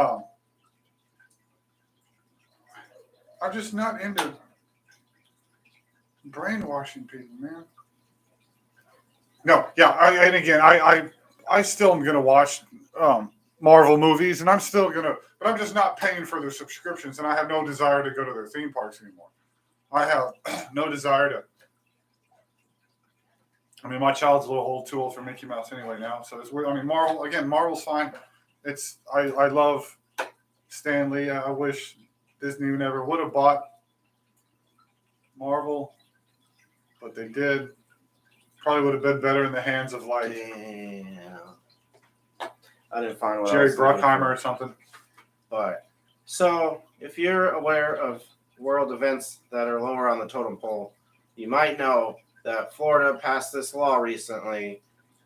I'm just not into brainwashing people, man. No, yeah, I still am gonna watch Marvel movies, and I'm still gonna, but I'm just not paying for their subscriptions, and I have no desire to go to their theme parks anymore. I have no desire to. I mean, my child's a little old, too old for Mickey Mouse anyway now, so it's weird. I mean, Marvel's fine. I love Stan Lee. I wish Disney never would have bought Marvel, but they did. Probably would have been better in the hands of like Damn. I didn't find what I Jerry was looking Bruckheimer for. or something. But so if you're aware of world events that are lower on the totem pole, you might know that Florida passed this law recently.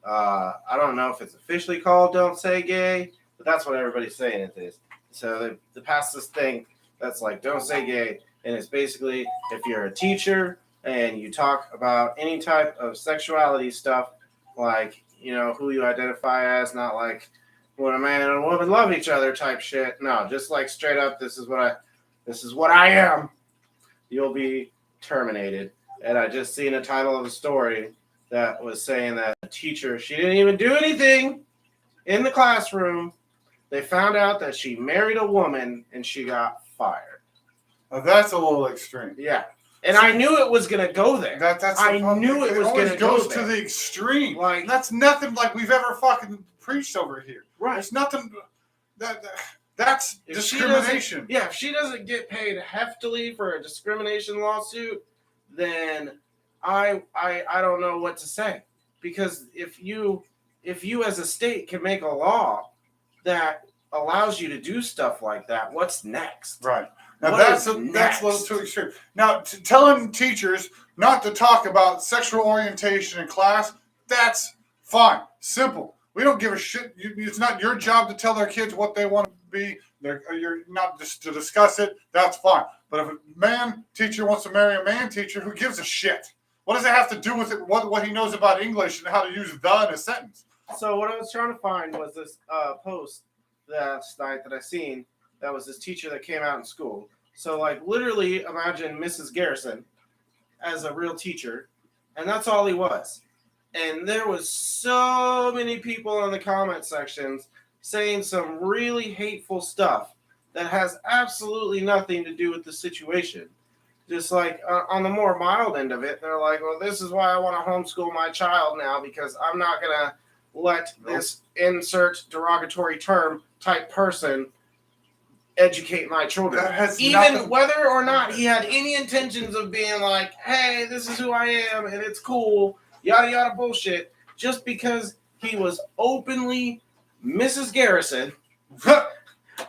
I don't know if it's officially called "Don't Say Gay," but that's what everybody's saying it is. So they passed this thing that's like "Don't Say Gay," and it's basically if you're a teacher and you talk about any type of sexuality stuff, like, you know, who you identify as, not like when a man and a woman love each other type shit. No, just like straight up, this is what I am. You'll be terminated. And I just seen a title of a story that was saying that a teacher, she didn't even do anything in the classroom. They found out that she married a woman and she got fired. Now, that's a little extreme. Yeah. And I knew it was going to go there. I knew it was always gonna go goes there. to the extreme. Like, That's nothing like we've ever fucking preached over here. right. It's nothing. That's If she discrimination. if she doesn't get paid heftily for a discrimination lawsuit, then I don't know what to say. Because if you as a state can make a law that allows you to do stuff like that, what's next? Right. Now What that's is a next? little too extreme. Now telling teachers not to talk about sexual orientation in class, that's fine. Simple. We don't give a shit. It's not your job to tell their kids what they want to be. You're not just to discuss it. That's fine. But if a man teacher wants to marry a man teacher, who gives a shit? What does it have to do with it? What he knows about English and how to use the in a sentence? So what I was trying to find was this post last night that I seen. That was this teacher that came out in school. So like literally imagine Mrs. Garrison as a real teacher, and that's all he was. And there was so many people in the comment sections saying some really hateful stuff that has absolutely nothing to do with the situation. Just like on the more mild end of it, they're like, well, this is why I want to homeschool my child now, because I'm not going to let this insert derogatory term type person educate my children. Even whether or not he had any intentions of being like, hey, this is who I am and it's cool, yada yada bullshit, just because he was openly Mrs. Garrison.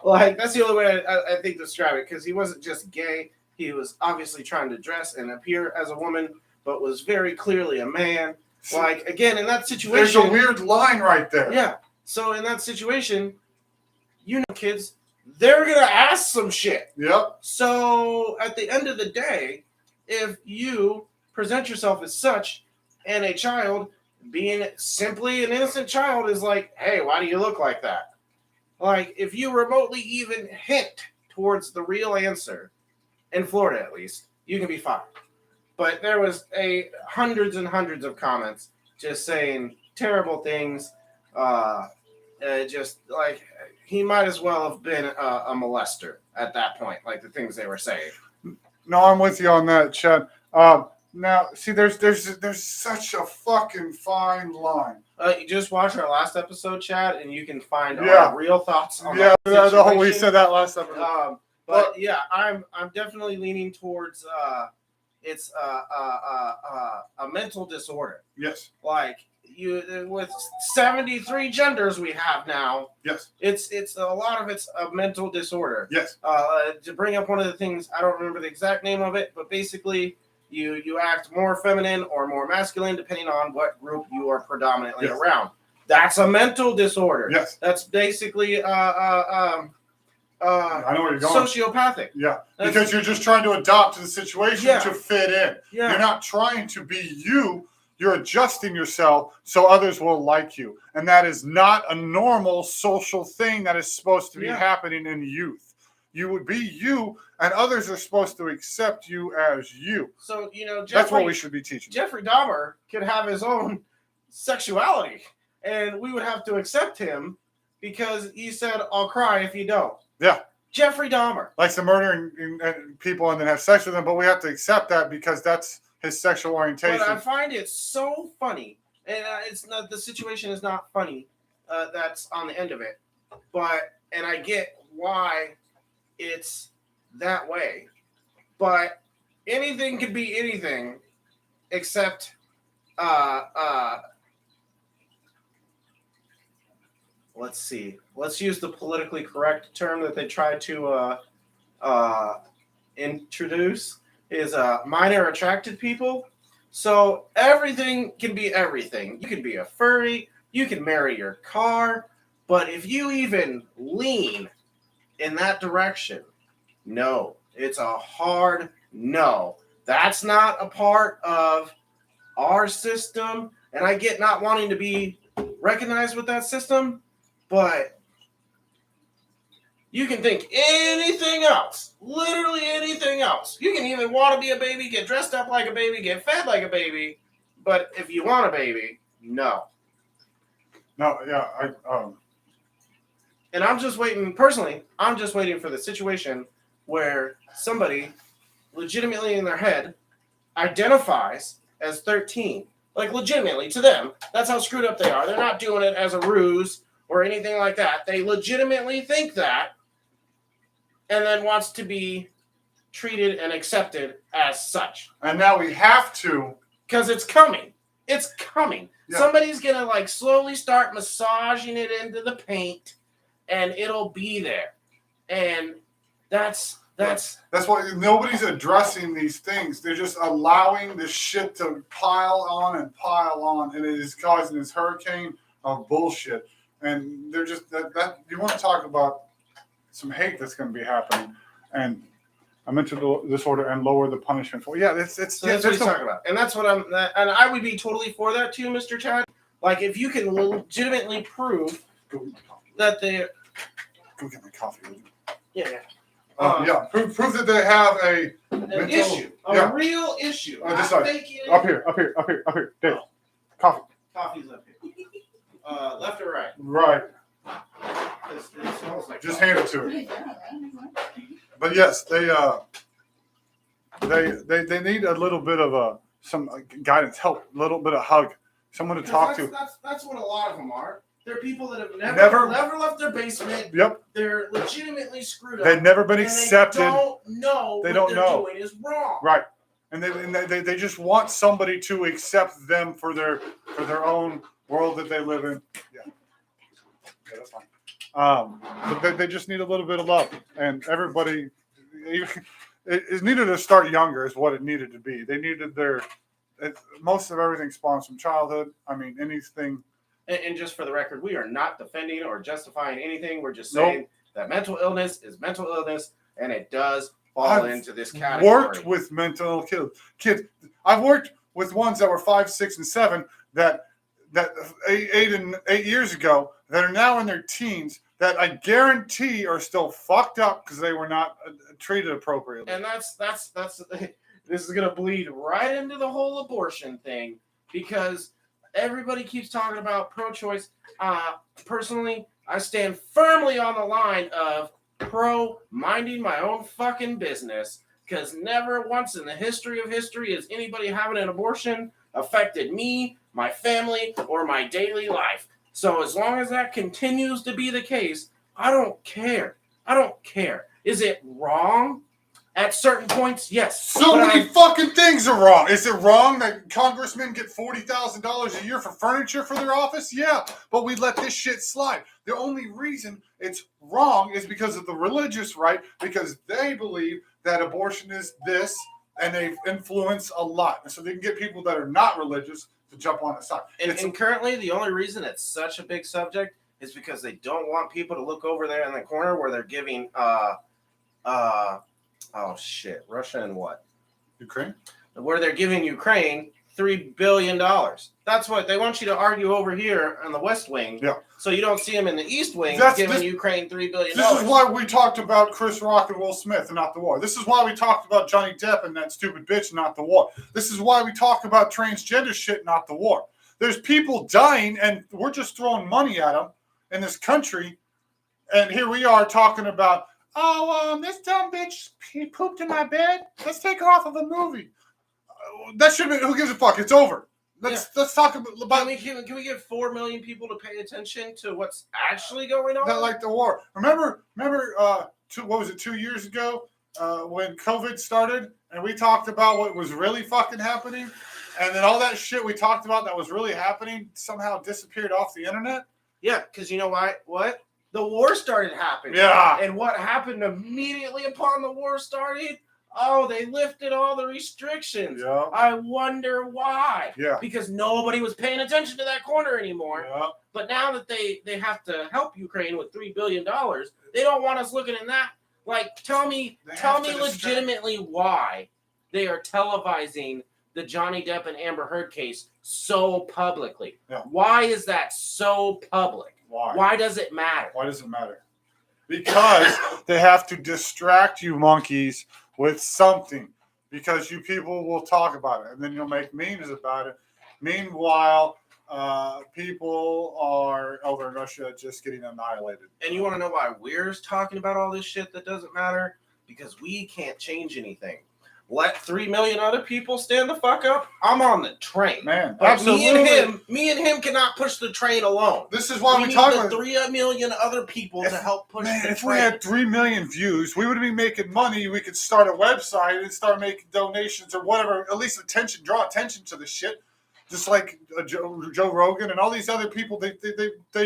Like, that's the only way I think to describe it, because he wasn't just gay. He was obviously trying to dress and appear as a woman, but was very clearly a man. Like, again, in that situation... There's a weird line right there. Yeah. So in that situation, you know, kids, they're going to ask some shit. Yep. So at the end of the day, if you present yourself as such, and a child, being simply an innocent child, is like, hey, why do you look like that? Like, if you remotely even hint towards the real answer, in Florida at least, you can be fired. But there was hundreds and hundreds of comments just saying terrible things. Just like, he might as well have been a molester at that point, like the things they were saying. No, I'm with you on that, Chad. Now, see, there's such a fucking fine line. You just watch our last episode, Chad, and you can find our real thoughts on that situation. We said that last episode. But yeah, I'm definitely leaning towards it's a mental disorder. Yes. Like, you, with 73 genders we have now. Yes. It's a lot of it's a mental disorder. Yes. To bring up one of the things, I don't remember the exact name of it, but basically you act more feminine or more masculine depending on what group you are predominantly around. That's a mental disorder. Yes. That's basically I know where you're going. Sociopathic. Yeah, because you're just trying to adapt to the situation to fit in. Yeah. You're not trying to be you. You're adjusting yourself so others will like you. And that is not a normal social thing that is supposed to be happening in youth. You would be you, and others are supposed to accept you as you. So, you know, that's what we should be teaching. Jeffrey Dahmer could have his own sexuality, and we would have to accept him because he said, I'll cry if you don't. Yeah. Jeffrey Dahmer likes to murder people and then have sex with them, but we have to accept that because that's his sexual orientation. But I find it so funny, and it's not, the situation is not funny. That's on the end of it, and I get why it's that way, but anything could be anything except let's see. Let's use the politically correct term that they try to introduce is minor attracted people. So everything can be everything. You can be a furry. You can marry your car. But if you even lean in that direction, no. It's a hard no. That's not a part of our system. And I get not wanting to be recognized with that system, but you can think anything else, literally anything else. You can even want to be a baby, get dressed up like a baby, get fed like a baby, but if you want a baby, no. No, yeah, And I'm just waiting, personally, I'm just waiting for the situation where somebody legitimately in their head identifies as 13. Like, legitimately, to them, that's how screwed up they are. They're not doing it as a ruse or anything like that. They legitimately think that and then wants to be treated and accepted as such. And now we have to. Because it's coming. It's coming. Yeah. Somebody's going to, like, slowly start massaging it into the paint. and it'll be there. And that's why nobody's addressing these things. They're just allowing this shit to pile on, and it is causing this hurricane of bullshit. And they're just that you want to talk about some hate that's going to be happening, and a mental disorder and lower the punishment for. Yeah, it's so that's what he's talking about, and that's what and I would be totally for that too, Mr. Chad. Like if you can legitimately prove that they go get my coffee. yeah. Prove that they have an issue, a real issue. This side. Up here. Dave, coffee. Coffee's up here. Left or right? Right. It smells like just coffee. hand it to her. But yes, they need a little bit of some guidance, help, a little bit of hug, someone to talk to. That's what a lot of them are. They're people that have never left their basement. Yep. They're legitimately screwed up. They've never been accepted. They don't know what they're doing is wrong. Right. And they just want somebody to accept them for their own world that they live in. Yeah, that's fine. But they just need a little bit of love, and everybody. It needed to start younger, is what it needed to be. They needed most of everything spawns from childhood. I mean, anything. And just for the record, we are not defending or justifying anything. We're just saying that mental illness is mental illness, and it does fall into this category. Worked with mental kids. I've worked with ones that were 5, 6, and 7 that 8 years ago that are now in their teens that I guarantee are still fucked up because they were not treated appropriately. And that's this is gonna bleed right into the whole abortion thing because everybody keeps talking about pro-choice. Personally, I stand firmly on the line of minding my own fucking business because never once in the history of history has anybody having an abortion affected me, my family, or my daily life. So as long as that continues to be the case, I don't care. Is it wrong? At certain points, yes. So many fucking things are wrong. Is it wrong that congressmen get $40,000 a year for furniture for their office? Yeah, but we let this shit slide. The only reason it's wrong is because of the religious right, because they believe that abortion is this, and they influence a lot. And so they can get people that are not religious to jump on the side. And currently, the only reason it's such a big subject is because they don't want people to look over there in the corner where they're giving oh shit, Russia and what? Ukraine? Where they're giving Ukraine $3 billion. That's what they want you to argue over here on the West Wing. Yeah. So you don't see them in the East Wing giving Ukraine $3 billion. This is why we talked about Chris Rock and Will Smith and not the war. This is why we talked about Johnny Depp and that stupid bitch, not the war. This is why we talk about transgender shit, not the war. There's people dying, and we're just throwing money at them in this country. And here we are talking about, this dumb bitch, he pooped in my bed. Let's take her off of a movie. That should be, who gives a fuck? It's over. Let's talk about. Can we get 4 million people to pay attention to what's actually going on? Not like the war. Remember, what was it, 2 years ago when COVID started, and we talked about what was really fucking happening, and then all that shit we talked about that was really happening somehow disappeared off the internet. Yeah, because you know why? What? The war started happening. Yeah. And what happened immediately upon the war started? Oh, they lifted all the restrictions. Yeah. I wonder why. Yeah. Because nobody was paying attention to that corner anymore. Yeah. But now that they have to help Ukraine with $3 billion, they don't want us looking in that. Like, tell me legitimately why they are televising the Johnny Depp and Amber Heard case so publicly. Yeah. Why is that so public? Why does it matter? Why does it matter? Because they have to distract you monkeys with something. Because you people will talk about it. And then you'll make memes about it. Meanwhile, people are over in Russia just getting annihilated. And you want to know why we're talking about all this shit that doesn't matter? Because we can't change anything. Let 3 million other people stand the fuck up. I'm on the train. Man, but absolutely. Me and him cannot push the train alone. This is why we need talk the about 3 million other people to help push the train. If we had 3 million views, we would be making money. We could start a website and start making donations or whatever. At least draw attention to the shit. Just like Joe Rogan and all these other people, they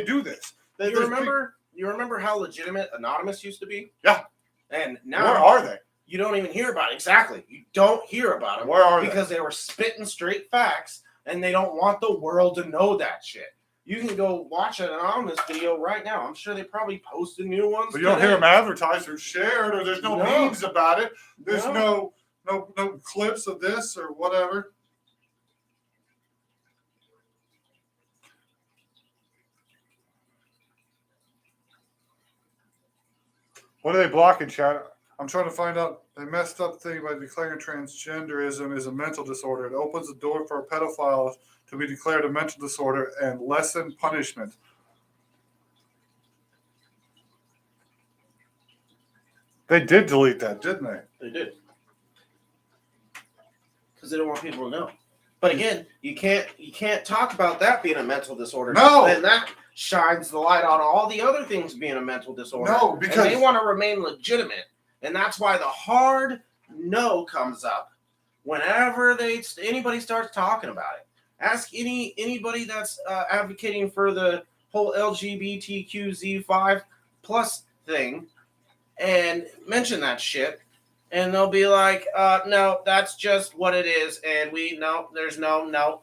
do this. You remember You remember how legitimate Anonymous used to be? Yeah. And now Where are they? you don't even hear about it. Exactly. You don't hear about them. Where are because they were spitting straight facts, and they don't want the world to know that shit. You can go watch an Anonymous video right now. I'm sure they probably posted new ones. But you don't hear them advertised or shared, or there's no memes about it. There's no clips of this or whatever. What are they blocking, chat? I'm trying to find out. They messed up thing by declaring transgenderism is a mental disorder. It opens the door for pedophiles to be declared a mental disorder and lessen punishment. They did delete that, didn't they? They did. Because they don't want people to know. But again, you can't talk about that being a mental disorder. No. Then that shines the light on all the other things being a mental disorder. No, because and they want to remain legitimate. And that's why the hard no comes up whenever anybody starts talking about it. Ask anybody that's advocating for the whole LGBTQZ5 plus thing and mention that shit, and they'll be like, no, that's just what it is, and there's no.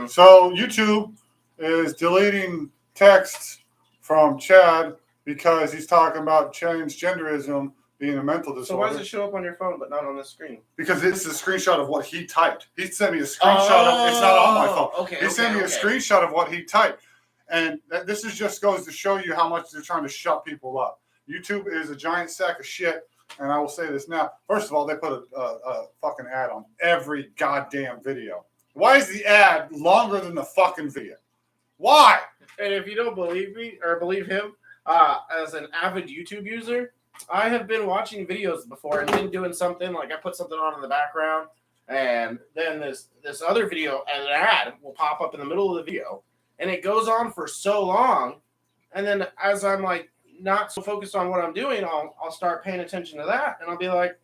So YouTube is deleting texts from Chad because he's talking about transgenderism being a mental disorder. So why does it show up on your phone but not on the screen? Because this is a screenshot of what he typed. He sent me a screenshot of it's not on my phone. Okay, he sent me a screenshot of what he typed. And this just goes to show you how much they're trying to shut people up. YouTube is a giant sack of shit. And I will say this now. First of all, they put a fucking ad on every goddamn video. Why is the ad longer than the fucking video? Why? And if you don't believe me or believe him, as an avid YouTube user, I have been watching videos before and been doing something like I put something on in the background, and then this other video and an ad will pop up in the middle of the video, and it goes on for so long, and then as I'm like not so focused on what I'm doing, I'll start paying attention to that, and I'll be like,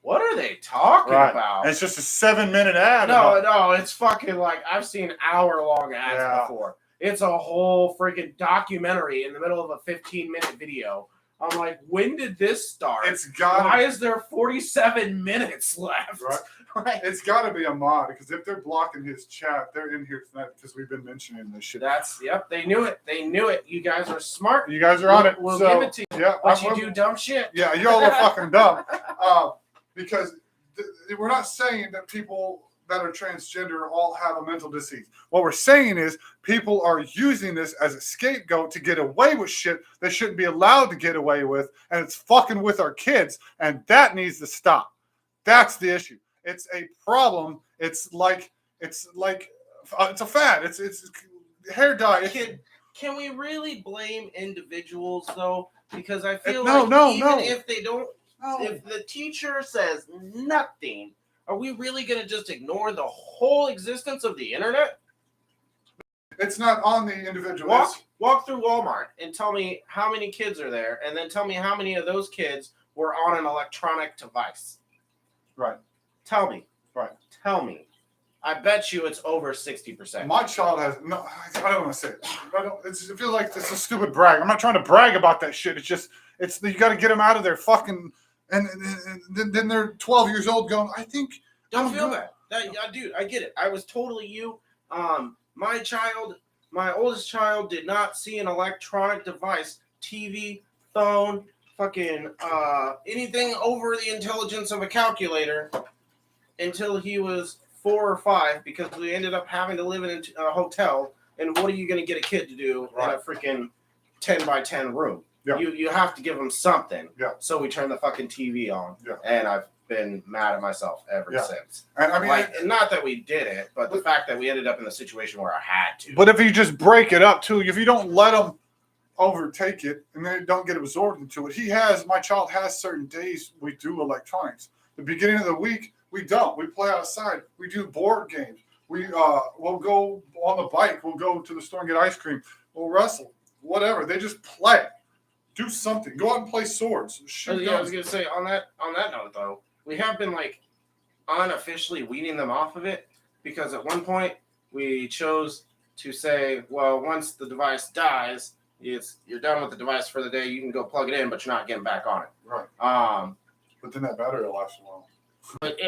what are they talking about? And it's just a 7-minute ad. No, it's fucking like I've seen hour-long ads before. It's a whole freaking documentary in the middle of a 15-minute video. I'm like, when did this start? Why is there 47 minutes left? Right. It's got to be a mod, because if they're blocking his chat, they're in here tonight because we've been mentioning this shit. They knew it. They knew it. You guys are smart. You guys are on it. We'll give it to you. Yeah, but you do dumb shit. Yeah, you all are fucking dumb. Because we're not saying that people that are transgender all have a mental disease. What we're saying is people are using this as a scapegoat to get away with shit they shouldn't be allowed to get away with, and it's fucking with our kids, and that needs to stop. That's the issue. It's a problem. It's a fad. It's hair dye. Can we really blame individuals though? Because I feel if they don't, if the teacher says nothing, are we really going to just ignore the whole existence of the internet? It's not on the individual. Walk through Walmart and tell me how many kids are there, and then tell me how many of those kids were on an electronic device. Right. Tell me. Right. Tell me. I bet you it's over 60%. My child has no. I don't want to say it. I feel like it's a stupid brag. I'm not trying to brag about that shit. It's you got to get them out of their fucking. And then they're 12 years old going, I think. Don't feel bad. Dude, I get it. I was totally you. My oldest child did not see an electronic device, TV, phone, fucking anything over the intelligence of a calculator until he was 4 or 5, because we ended up having to live in a hotel. And what are you going to get a kid to do in a freaking 10 by 10 room? Yeah. You have to give them something. Yeah. So we turned the fucking TV on. Yeah. And I've been mad at myself ever since. And I mean, not that we did it, but the fact that we ended up in the situation where I had to. But if you just break it up too, if you don't let them overtake it and they don't get absorbed into it, my child has certain days we do electronics. The beginning of the week, we don't. We play outside. We do board games. We'll go on the bike. We'll go to the store and get ice cream. We'll wrestle. Whatever. They just play. Do something. Go out and play swords. I was gonna say on that note though, we have been like unofficially weaning them off of it, because at one point we chose to say, well, once the device dies, you're done with the device for the day. You can go plug it in, but you're not getting back on it. Right. But then that battery will last a while. But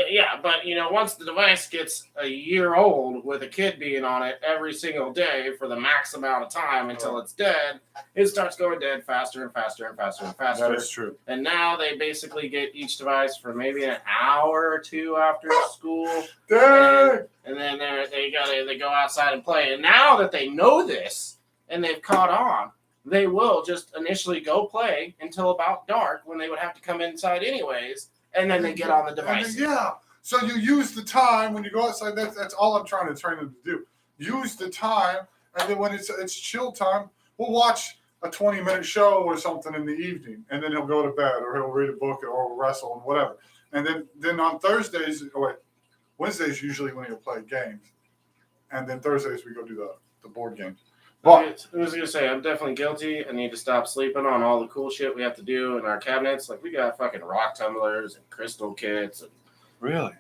once the device gets a year old with a kid being on it every single day for the max amount of time until it's dead, it starts going dead faster and faster and faster and faster. That is true. And now they basically get each device for maybe an hour or two after school. Dang! And then they go outside and play. And now that they know this and they've caught on, they will just initially go play until about dark when they would have to come inside anyways. And then they get on the device. Yeah. So you use the time when you go outside. That's all I'm trying to train them to do. Use the time, and then when it's chill time, we'll watch a 20-minute show or something in the evening, and then he'll go to bed or he'll read a book or wrestle and whatever. And then on Wednesdays usually when he'll play games, and then Thursdays we go do the board games. But I was gonna say, I'm definitely guilty. I need to stop sleeping on all the cool shit we have to do in our cabinets. Like, we got fucking rock tumblers and crystal kits and really,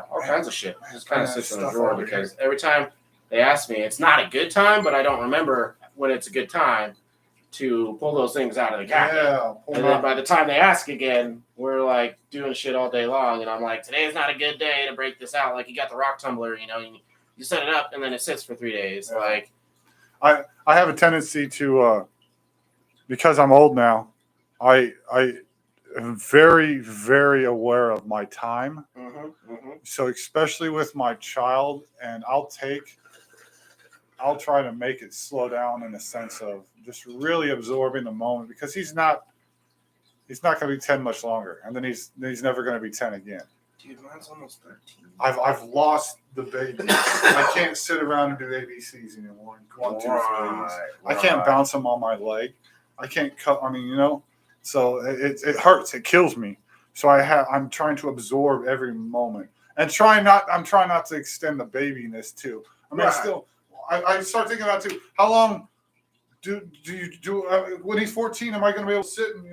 all kinds of shit. It just kind of sits in the drawer because every time they ask me, it's not a good time, but I don't remember when it's a good time to pull those things out of the cabinet. Yeah. And then by the time they ask again, we're like doing shit all day long, and I'm like, today's not a good day to break this out. Like, you got the rock tumbler, you set it up and then it sits for 3 days. Yeah. Like, I have a tendency to, because I'm old now, I am very, very aware of my time. So especially with my child, and I'll try to make it slow down in the sense of just really absorbing the moment, because he's not going to be 10 much longer, and then he's never going to be 10 again. Dude, mine's almost 13. I've lost the baby. I can't sit around and do ABCs anymore. 1, 2, 3. I can't bounce them on my leg. I can't cut. So it hurts. It kills me. So I'm trying to absorb every moment and I'm trying not to extend the babiness too. I start thinking about too. How long do you do when he's 14? Am I going to be able to sit and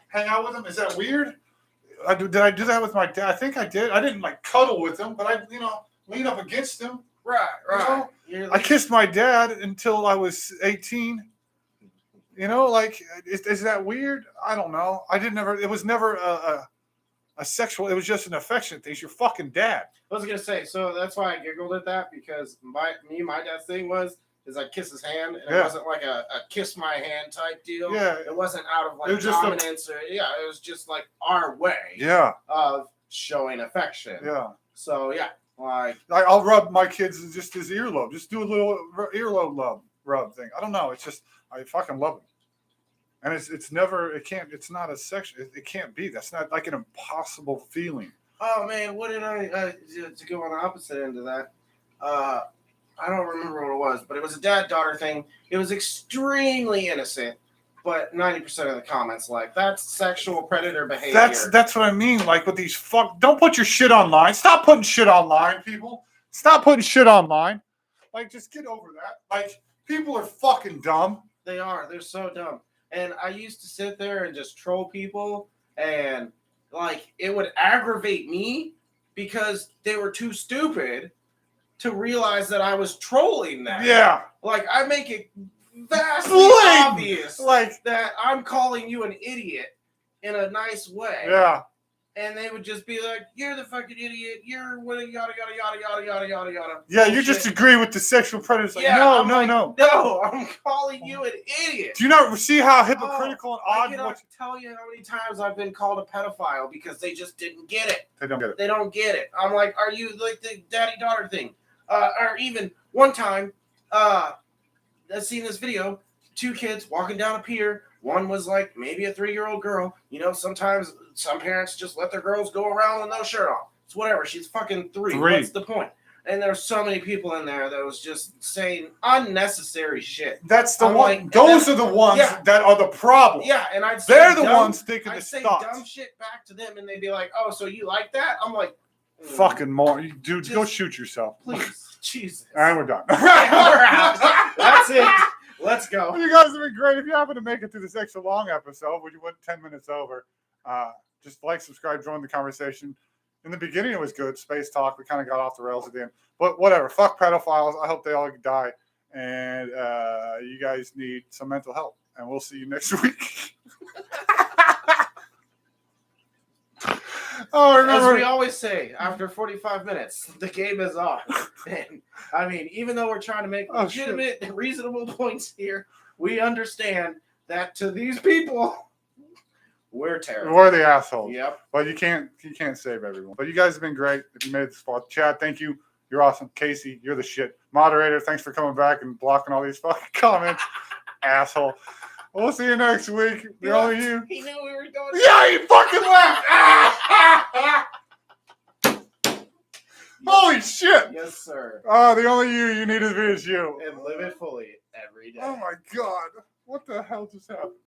hang out with him? Is that weird? Did I do that with my dad? I think I did. I didn't cuddle with him, but I lean up against him. Right. I kissed my dad until I was 18. Is that weird? I don't know. It was never a sexual. It was just an affectionate thing. It's your fucking dad. I was gonna say, so that's why I giggled at that, because my dad's thing is I kiss his hand, and it wasn't like a kiss my hand type deal. Yeah. It wasn't out of it was just dominance it was just like our way. Yeah. Of showing affection. Yeah. So I'll rub my kids just his earlobe. Just do a little earlobe rub thing. I don't know. It's just I fucking love it. And it's not a sexual. It can't be. That's not like an impossible feeling. Oh man, what did I to go on the opposite end of that? I don't remember what it was, but it was a dad-daughter thing. It was extremely innocent, but 90% of the comments that's sexual predator behavior. That's what I mean. Like with these don't put your shit online. Stop putting shit online, people. Stop putting shit online. Just get over that. People are fucking dumb. They are. They're so dumb. And I used to sit there and just troll people, and it would aggravate me because they were too stupid to realize that I was trolling them. Yeah. I make it vastly obvious that I'm calling you an idiot in a nice way. Yeah. And they would just be like, "You're the fucking idiot. You're what yada yada yada yada yada yada yada." Yeah, you just agree with the sexual predators. No. No, I'm calling you an idiot. Do you not see how hypocritical and odd? I cannot tell you how many times I've been called a pedophile because they just didn't get it. They don't get it. They don't get it. I'm like, are you like the daddy-daughter thing? Or even one time, I've seen this video, 2 kids walking down a pier. One was maybe a 3-year-old girl. Sometimes some parents just let their girls go around with no shirt on. It's whatever. She's fucking 3. What's the point? And there's so many people in there that was just saying unnecessary shit. That's the one. Those are the ones that are the problem. Yeah, and they're the ones thinking it's thoughts. I'd say dumb shit back to them, and they'd be like, "Oh, so you like that?" I'm like, "Fucking more, dude, go shoot yourself, please, Jesus." All right, we're done. We're out. That's it. Let's go. Well, you guys have been great. If you happen to make it through this extra long episode, which went 10 minutes over, just subscribe, join the conversation. In the beginning, it was good. Space talk. We kind of got off the rails at the end. But whatever. Fuck pedophiles. I hope they all die. and you guys need some mental help. And we'll see you next week. Oh, As remember. we always say, after 45 minutes, the game is on. And I mean, even though we're trying to make Oh, legitimate, reasonable points here, we understand that to these people, we're terrible. We're the assholes. Yep. But you can't save everyone. But you guys have been great. If you made it this far, Chad, thank you. You're awesome. Casey, you're the shit. Moderator, thanks for coming back and blocking all these fucking comments. Asshole. We'll see you next week. We're only you. He knew we were going. Yeah, you fucking left. Holy shit. Yes, sir. Oh, the only you need to be is you. And live it fully every day. Oh my God. What the hell just happened?